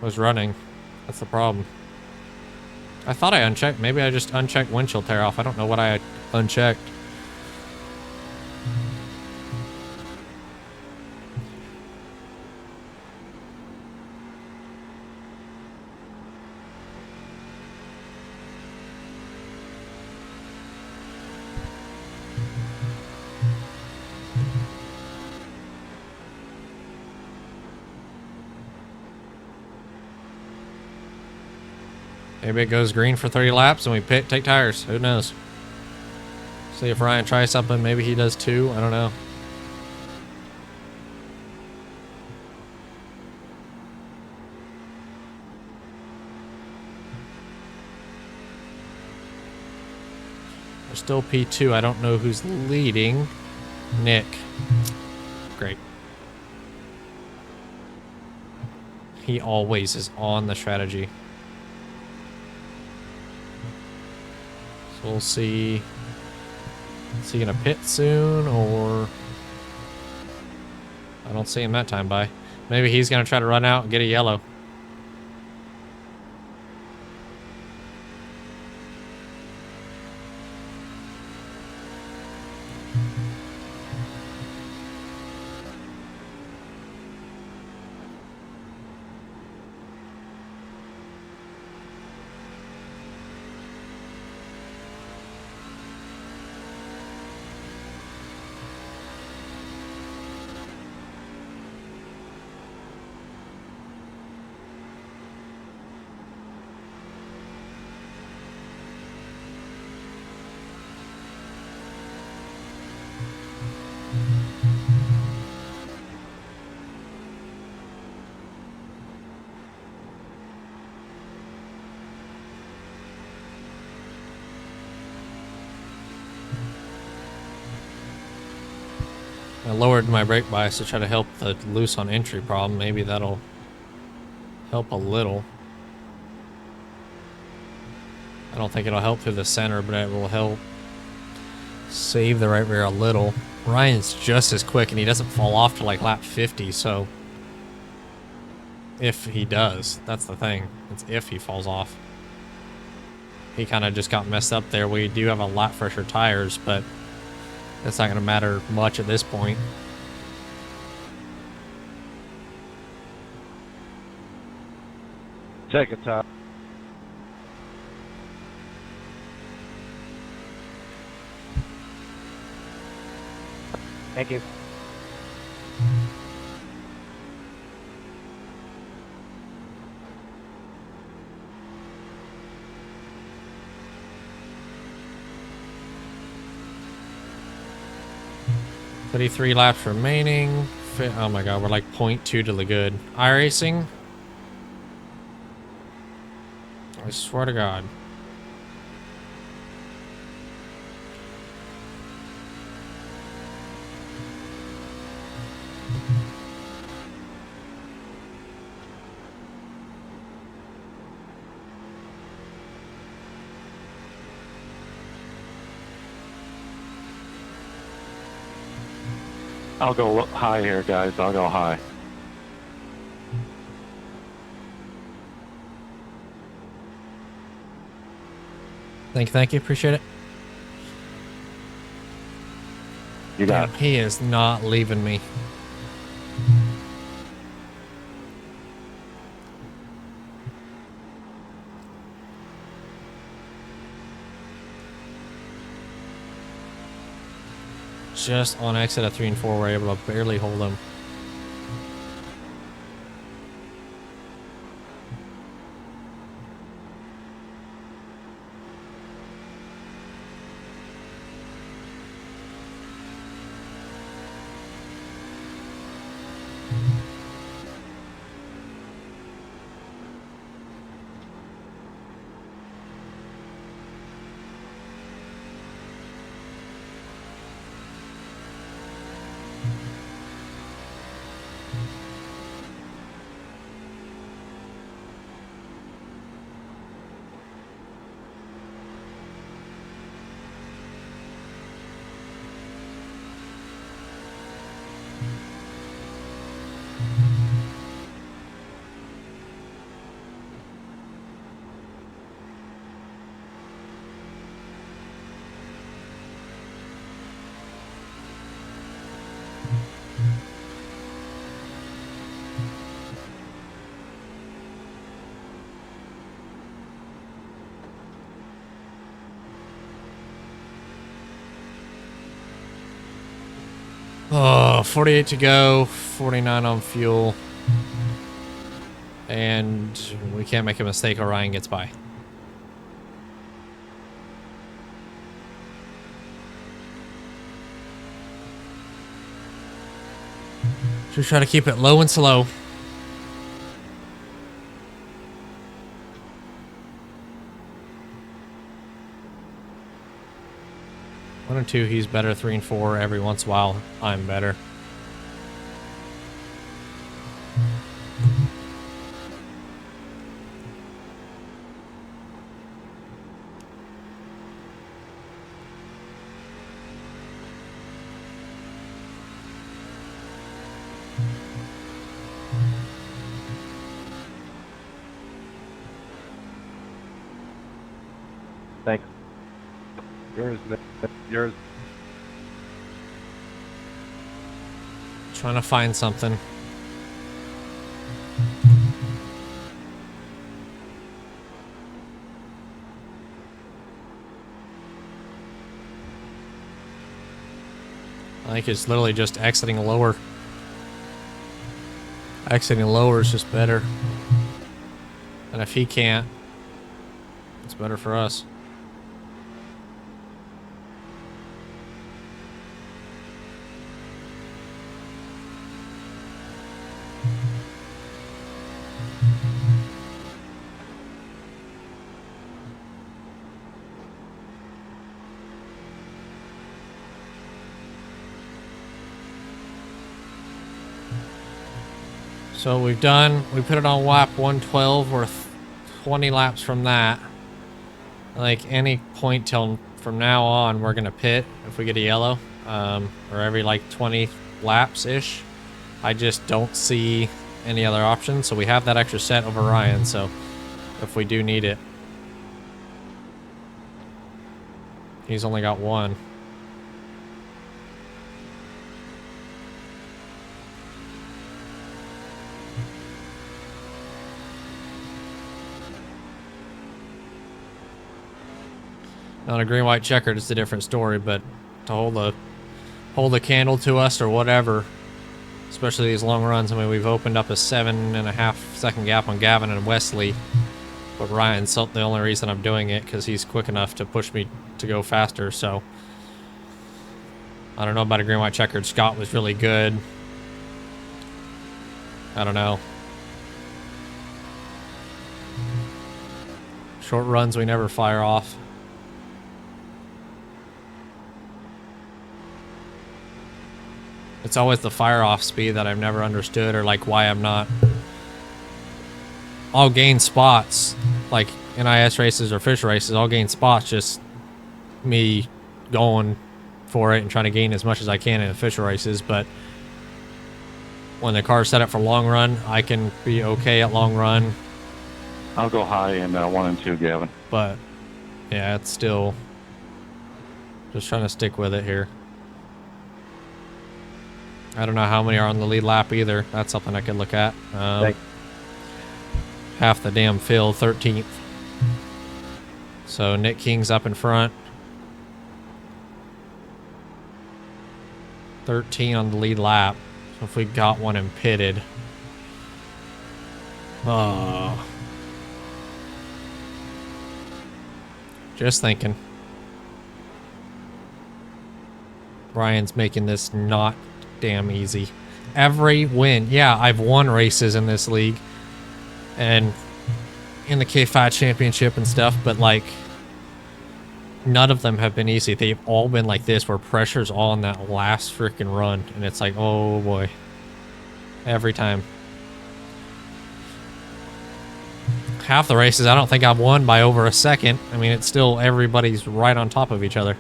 was running. That's the problem. I thought I unchecked. Maybe I just unchecked windshield tear off. I don't know what I unchecked. Maybe it goes green for 30 laps and we take tires. Who knows? See if Ryan tries something. Maybe he does too. I don't know. We're still P2. I don't know who's leading. Nick. Great. He always is on the strategy. So we'll see. Is he gonna pit soon, or I don't see him that time by. Maybe he's gonna try to run out and get a yellow. I lowered my brake bias to try to help the loose on entry problem. Maybe that'll help a little. I don't think it'll help through the center, but it will help save the right rear a little. Ryan's just as quick, and he doesn't fall off to like lap 50, so if he does, that's the thing. It's if he falls off. He kind of just got messed up there. We do have a lot fresher tires, but that's not going to matter much at this point.
Second time. Thank you.
$33 laps remaining. Oh my god, we're like 0.2 to the good. iRacing? I swear to god.
I'll go high here, guys. I'll go high.
Thank you, appreciate it.
You got
Damn, he is not leaving me. Just on exit of 3 and 4, we're able to barely hold him. Oh, 48 to go, 49 on fuel. And we can't make a mistake or Ryan gets by. Just try to keep it low and slow. One and two, he's better. 3 and 4, every once in a while, I'm better.
Thanks. Yours.
Trying to find something. I think it's literally just exiting lower. Exiting lower is just better. And if he can't, it's better for us. So we put it on lap 112, we're 20 laps from that. Like any point till from now on, we're gonna pit if we get a yellow, or every like 20 laps-ish. I just don't see any other option, so we have that extra set over Ryan, so if we do need it. He's only got one. On a green, white, checkered, it's a different story, but to hold the candle to us or whatever, especially these long runs. I mean, we've opened up a 7.5 second gap on Gavin and Wesley, but Ryan's the only reason I'm doing it, because he's quick enough to push me to go faster. So I don't know about a green, white, checkered. Scott was really good. I don't know. Short runs we never fire off. It's always the fire-off speed that I've never understood, or like why I'm not. I'll gain spots, like NIS races or fish races, I'll gain spots just me going for it and trying to gain as much as I can in official races, but when the car's set up for long run, I can be okay at long run.
I'll go high in 1 and 2, Gavin.
But yeah, it's still just trying to stick with it here. I don't know how many are on the lead lap either. That's something I could look at. Half the damn field, 13th. So Nick King's up in front. 13 on the lead lap. So if we got one and pitted. Oh. Just thinking. Ryan's making this not damn easy. Every win. Yeah, I've won races in this league and in the K5 championship and stuff, but like none of them have been easy. They've all been like this, where pressure's all on that last freaking run, and it's like, oh boy, every time. Half the races I don't think I've won by over a second. I mean, it's still everybody's right on top of each other.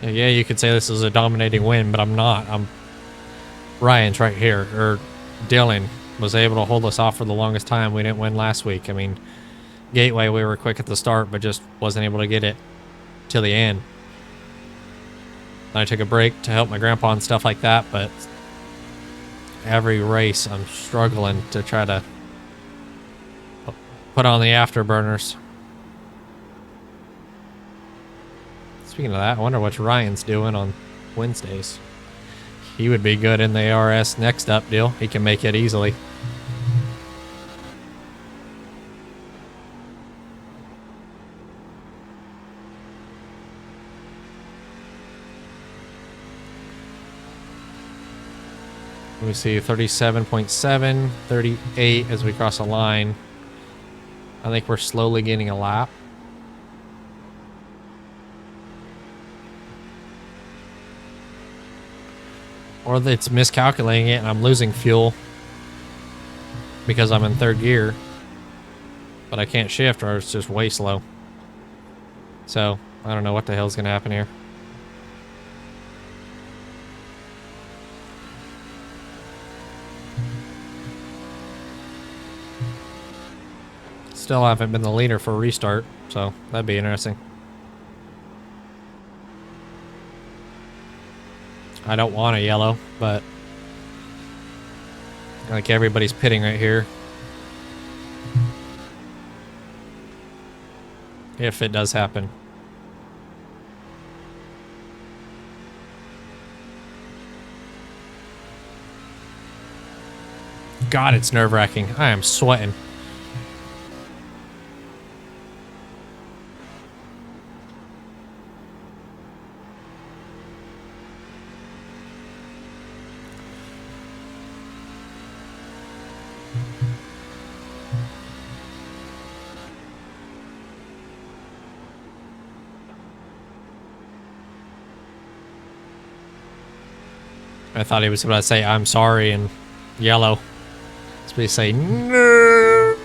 Yeah, you could say this is a dominating win, but I'm not. Ryan's right here, or Dylan was able to hold us off for the longest time. We didn't win last week. I mean, Gateway, we were quick at the start, but just wasn't able to get it till the end. I took a break to help my grandpa and stuff like that, but every race I'm struggling to try to put on the afterburners. Speaking of that, I wonder what Ryan's doing on Wednesdays. He would be good in the ARS next up deal. He can make it easily. Let me see, 37.7, 38 as we cross the line. I think we're slowly gaining a lap. Or it's miscalculating it and I'm losing fuel because I'm in third gear. But I can't shift or it's just way slow. So, I don't know what the hell's gonna happen here. Still haven't been the leader for restart, so that'd be interesting. I don't want a yellow, but like everybody's pitting right here. If it does happen. God, it's nerve-wracking. I am sweating. I thought he was about to say, I'm sorry, in yellow. It's supposed to say, no.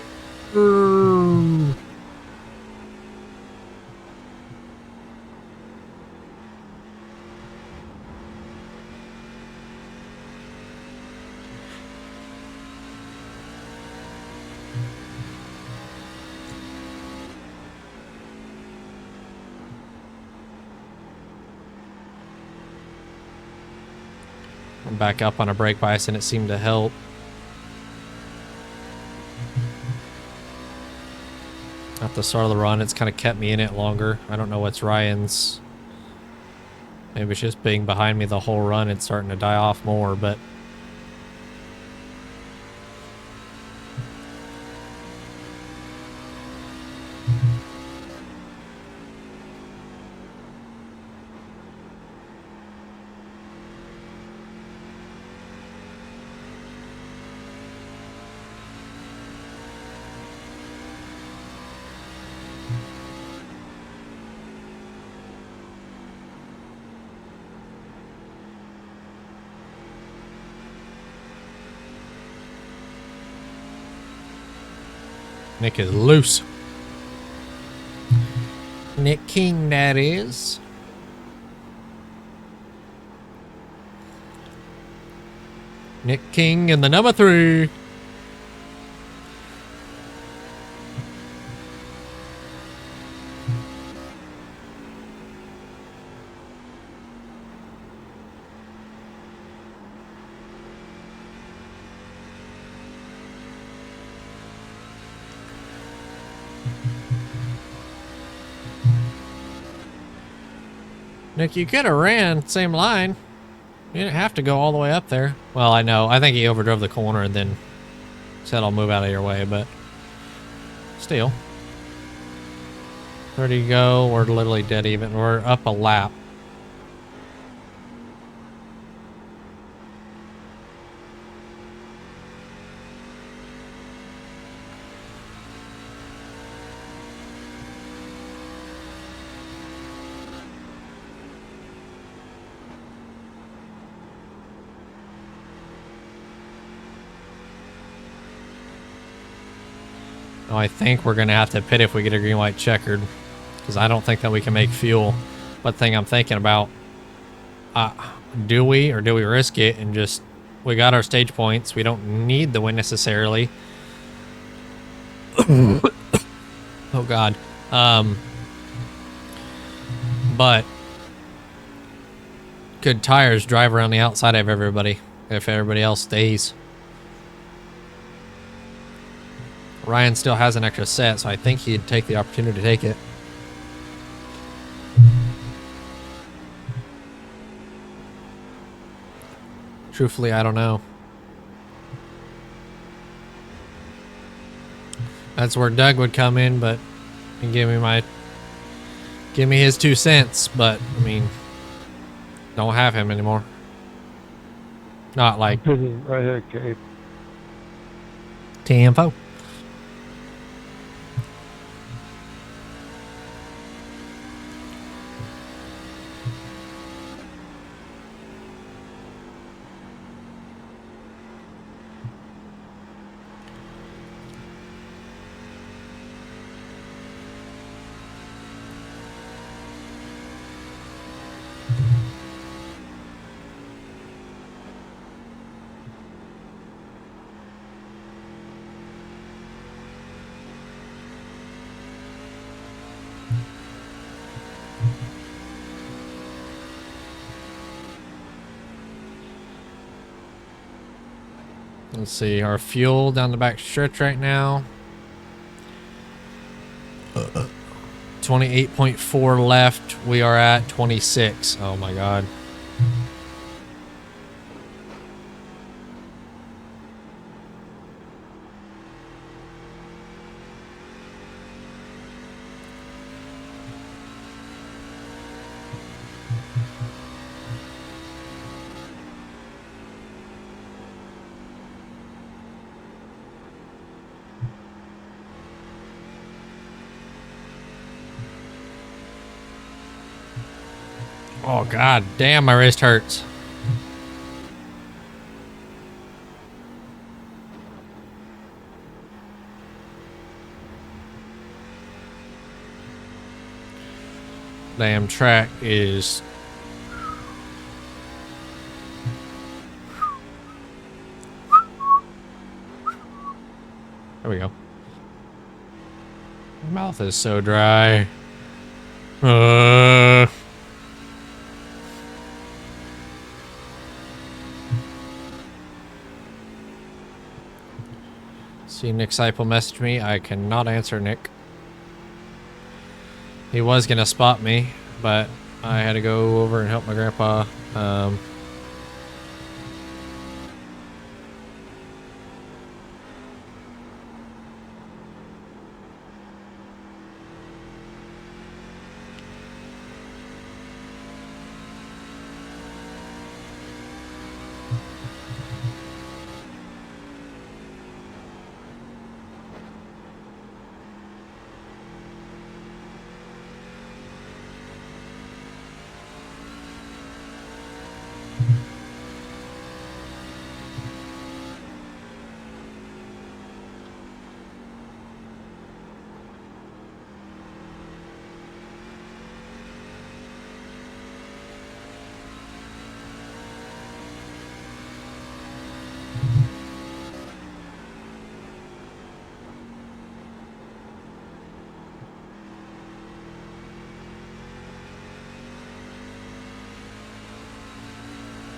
I'm back up on a brake bias and it seemed to help. At the start of the run, it's kind of kept me in it longer. I don't know what's Ryan's. Maybe it's just being behind me the whole run. It's starting to die off more, but Nick is loose. Nick King, that is. Nick King in the number 3. Nick, you could have ran same line. You didn't have to go all the way up there. Well, I know. I think he overdrove the corner and then said I'll move out of your way, but still. 30 to go. We're literally dead even. We're up a lap. Oh, I think we're going to have to pit if we get a green-white checkered, because I don't think that we can make fuel. But the thing I'm thinking about, do we or do we risk it and just, we got our stage points. We don't need the win necessarily. Oh, God. But good tires drive around the outside of everybody if everybody else stays. Ryan still has an extra set, so I think he'd take the opportunity to take it. Truthfully, I don't know. That's where Doug would come in, but and give me his 2 cents. But I mean, don't have him anymore. Not like
Pitting right here, Cape.
TMFO. Let's see, our fuel down the back stretch right now. 28.4 left. We are at 26. Oh my god. Oh god damn, my wrist hurts. Damn track is there we go. My mouth is so dry. See Nick Seipel message me. I cannot answer Nick. He was gonna spot me, but I had to go over and help my grandpa.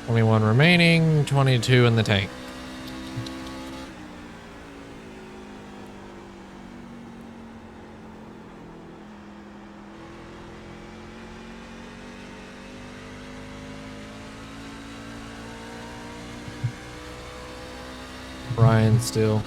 $21 remaining, 22 in the tank. Ryan still.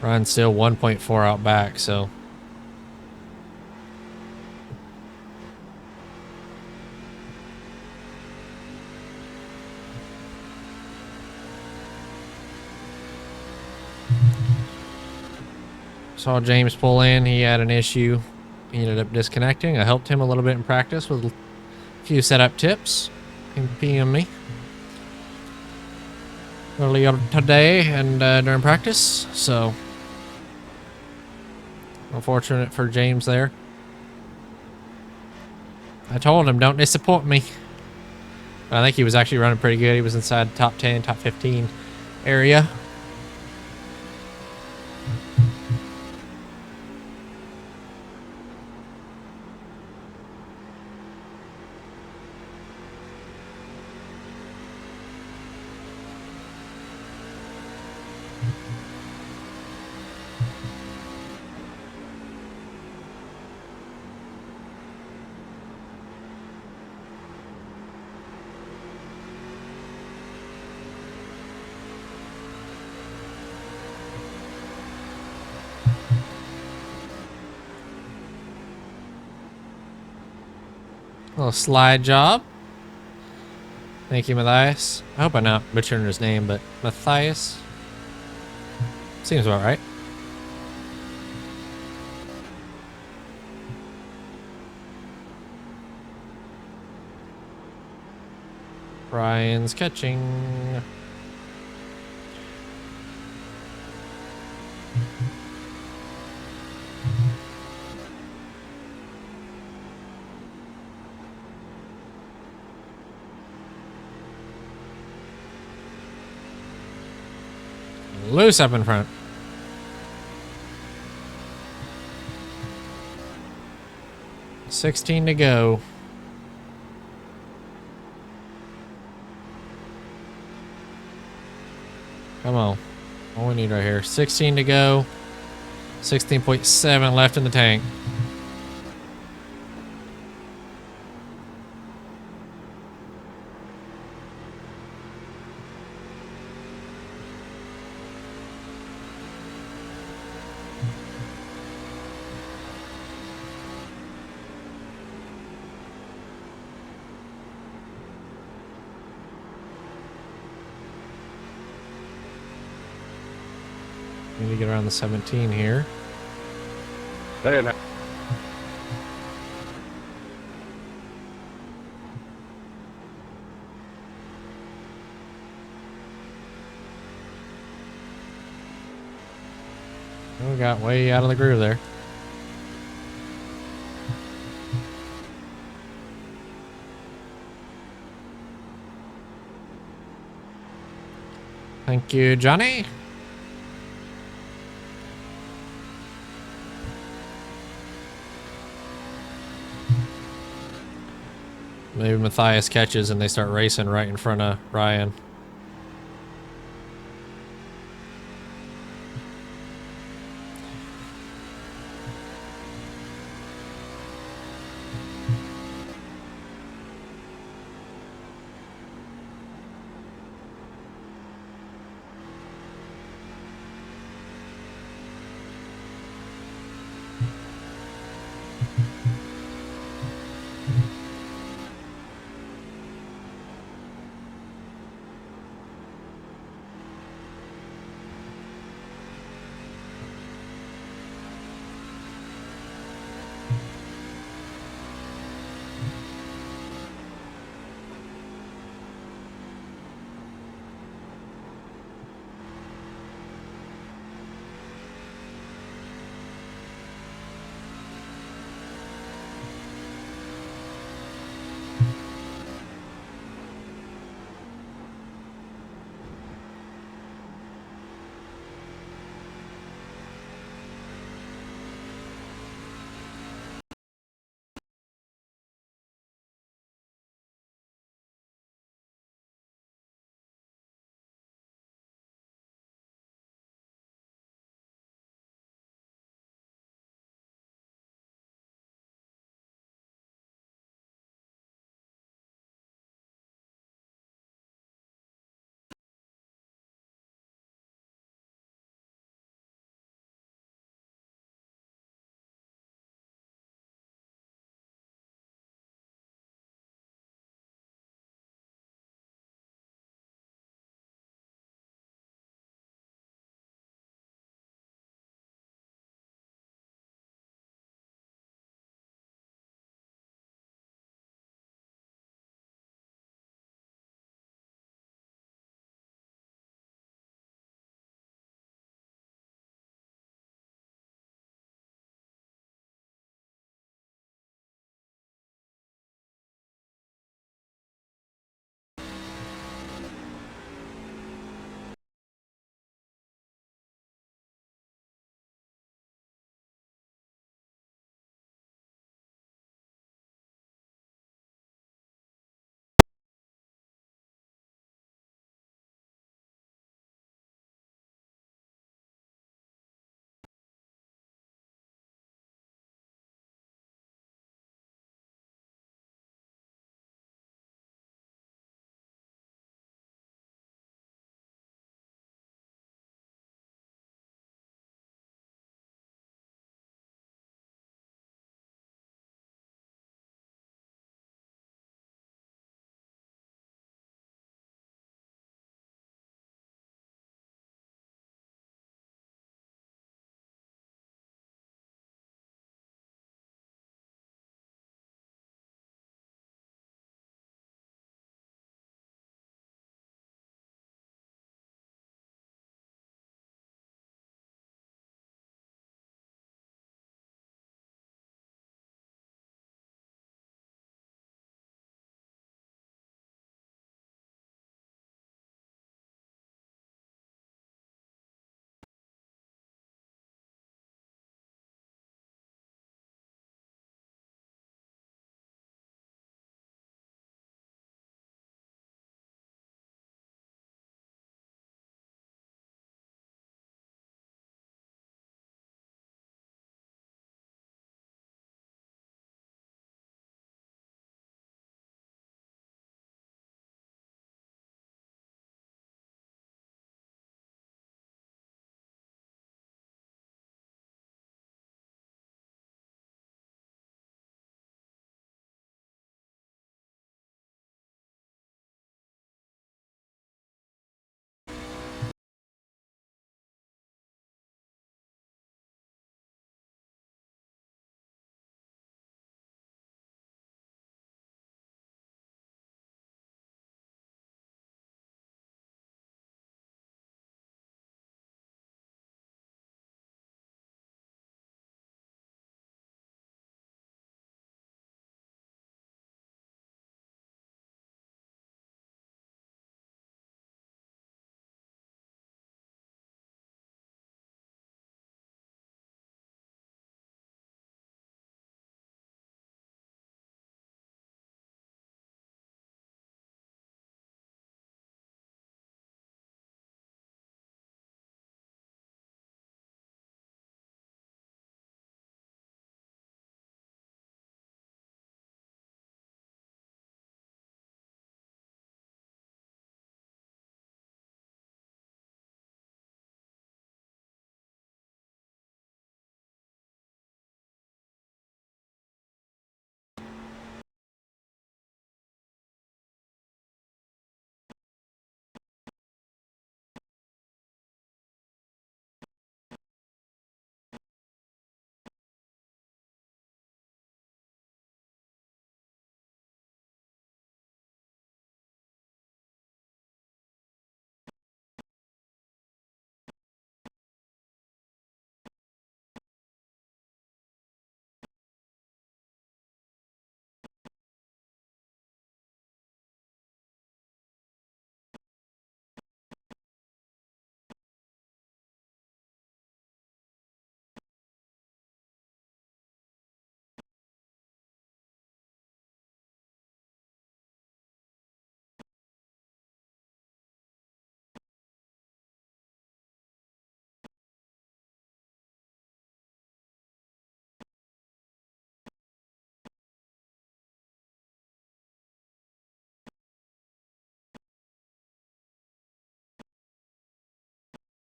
Ryan's still 1.4 out back, so. Saw James pull in, he had an issue. He ended up disconnecting. I helped him a little bit in practice with a few setup tips. He PM me earlier today and during practice, so. Unfortunate for James there. I told him, don't disappoint me. I think he was actually running pretty good. He was inside top 10, top 15 area. Little slide job. Thank you, Matthias. I hope I'm not butchering his name, but Matthias seems about right. Brian's catching. Loose up in front. $16 to go. Come on. All we need right here. 16 to go. 16.7 left in the tank. Need to get around the 17 here.
Hey, now.
We got way out of the groove there. Thank you, Johnny. Maybe Matthias catches and they start racing right in front of Ryan.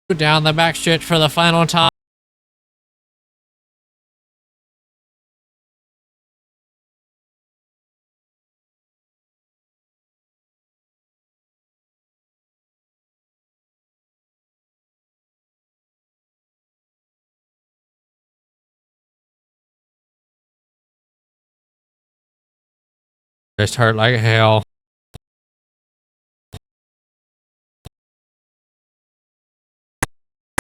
Down the back stretch for the final time. Just hurt like hell.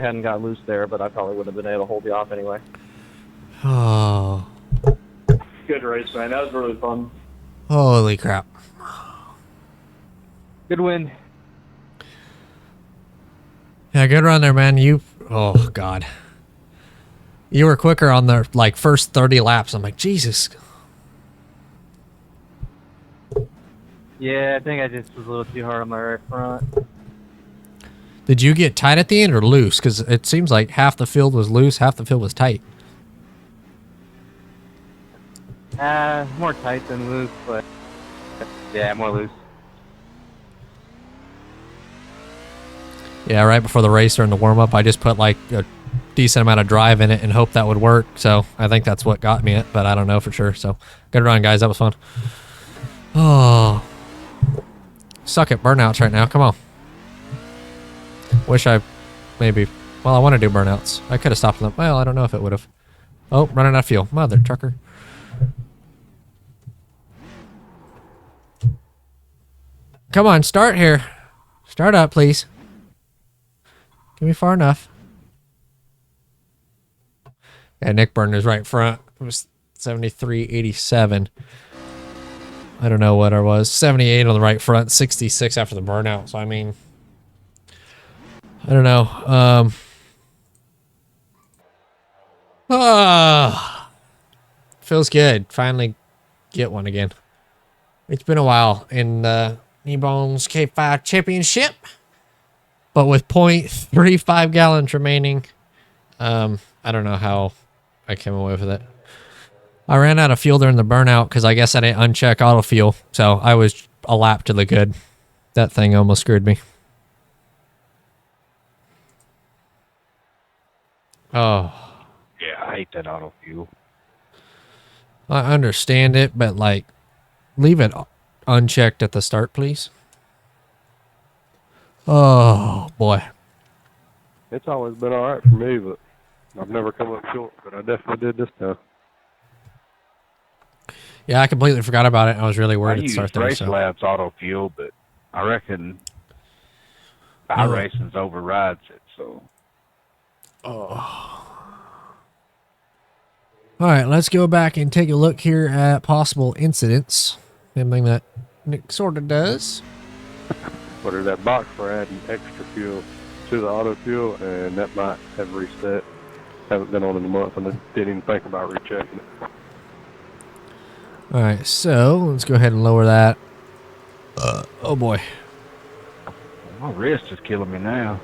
Hadn't got loose there, but I probably would have been able to hold you off anyway.
Oh,
Good race, man. That was really fun.
holy crap.
Good win.
Yeah, good run there, man. Oh, God. You were quicker on the, like, first 30 laps. I'm like, Jesus.
Yeah, I think I just was a little too hard on my right front.
Did you get tight at the end or loose? Because it seems like half the field was loose, half the field was tight.
More tight than loose, but yeah, more loose.
Yeah, right before the race during the warm-up, I just put, like, a decent amount of drive in it and hoped that would work. So I think that's what got me it, but I don't know for sure. So good run, guys. That was fun. Oh. Suck at burnouts right now. Come on. Wish I maybe... Well, I want to do burnouts. I could have stopped them. Well, I don't know if it would have. Oh, running out of fuel. Mother trucker. Come on, start here. Start up, please. Get me far enough. Yeah, Nick Burner's right front. It was 73.87. I don't know what it was. 78 on the right front, 66 after the burnout. So, I mean, I don't know. Feels good. Finally get one again. It's been a while in the Kneebon's K5 Championship, but with 0.35 gallons remaining, I don't know how I came away with it. I ran out of fuel during the burnout because I guess I didn't uncheck auto fuel, so I was a lap to the good. That thing almost screwed me. Oh.
Yeah, I hate that auto fuel.
I understand it, but like, leave it unchecked at the start, please. Oh, boy.
It's always been all right for me, but I've never come up short. But I definitely did this time.
Yeah, I completely forgot about it. I was really worried
I
at the
use
start there.
Race
So.
Labs auto fuel, but I reckon iRacing's overrides it. So.
Oh. All right, let's go back and take a look here at possible incidents. Something that Nick sort of does.
But there's that box for adding extra fuel to the auto fuel, and that might have reset. Haven't been on in a month, and I didn't even think about rechecking it.
All right, so let's go ahead and lower that. Oh boy.
My wrist is killing me now.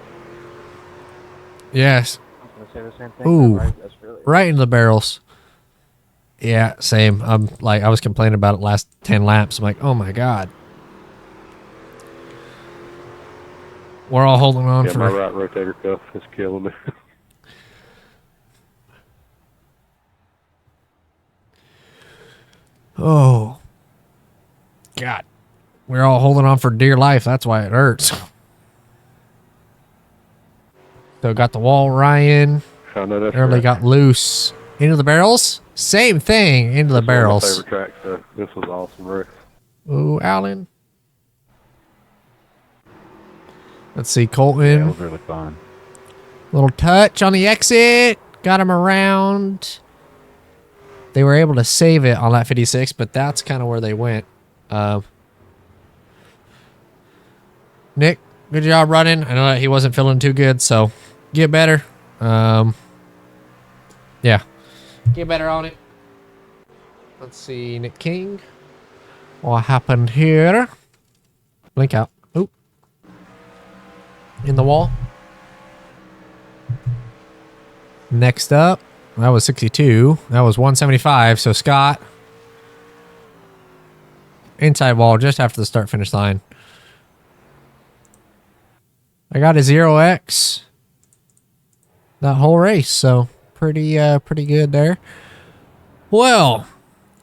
Yes.
I was gonna say the same thing.
Ooh.
That's really
Right into the barrels. Yeah, same. I'm like, I was complaining about it last 10 laps. I'm like, oh my God. We're all holding on
Yeah,
for...
my right rotator cuff is killing me.
Oh. God. We're all holding on for dear life. That's why it hurts. So got the wall, Ryan.
I know that's
Early
right.
got loose. Into the barrels? Same thing. Into the
That's
barrels.
one of my favorite tracks, so this was awesome race.
Ooh, Alan. Let's see,
Yeah, it
Colton.
was really fun.
Little touch on the exit. Got him around. They were able to save it on that 56, but that's kind of where they went. Nick, good job running. I know that he wasn't feeling too good, so get better. Yeah. Get better on it. Let's see, Nick King. What happened here? Blink out. Oop. In the wall. Next up, that was 62. That was 175. So Scott. Inside wall just after the start finish line. I got a 0x. that whole race. So pretty good there. Well,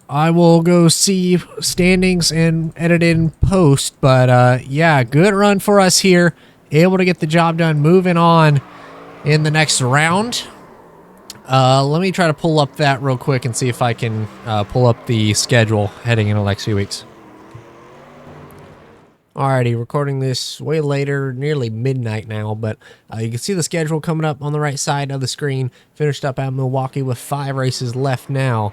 I will go see standings and edit in post. But yeah, good run for us here. Able to get the job done. Moving on in the next round. Let me try to pull up that real quick and see if I can pull up the schedule heading into the next few weeks. Alrighty, recording this way later, nearly midnight now, but you can see the schedule coming up on the right side of the screen. Finished up at Milwaukee with 5 races left now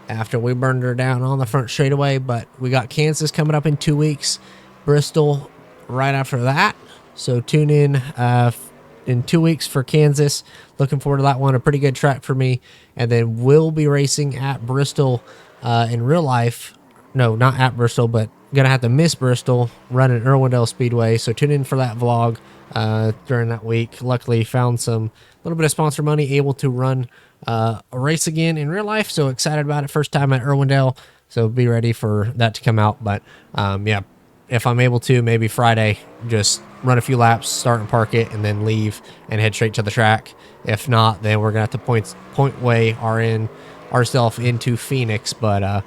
after we burned her down on the front straightaway, but we got Kansas coming up in 2 weeks, Bristol right after that, so tune in 2 weeks for Kansas. Looking forward to that one, a pretty good track for me, and then we'll be racing at Bristol in real life. No, not at Bristol, but gonna have to miss Bristol, running Irwindale Speedway, so tune in for that vlog during that week. Luckily found some little bit of sponsor money, able to run a race again in real life, so excited about it. First time at Irwindale, so be ready for that to come out. But yeah, if I'm able to, maybe Friday, just run a few laps, start and park it, and then leave and head straight to the track. If not, then we're gonna have to point way ourselves into Phoenix. But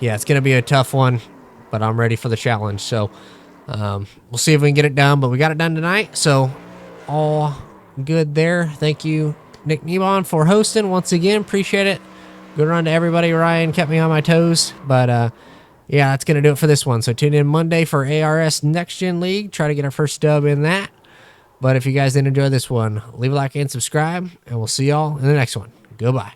yeah, it's gonna be a tough one, but I'm ready for the challenge. So we'll see if we can get it done, but we got it done tonight, so all good there. Thank you, Nick Kneebon, for hosting once again. Appreciate it. Good run to everybody. Ryan kept me on my toes, but yeah, that's gonna do it for this one. So tune in Monday for ARS Next Gen League. Try to get our first dub in that. But if you guys did enjoy this one, leave a like and subscribe, and we'll see y'all in the next one. Goodbye.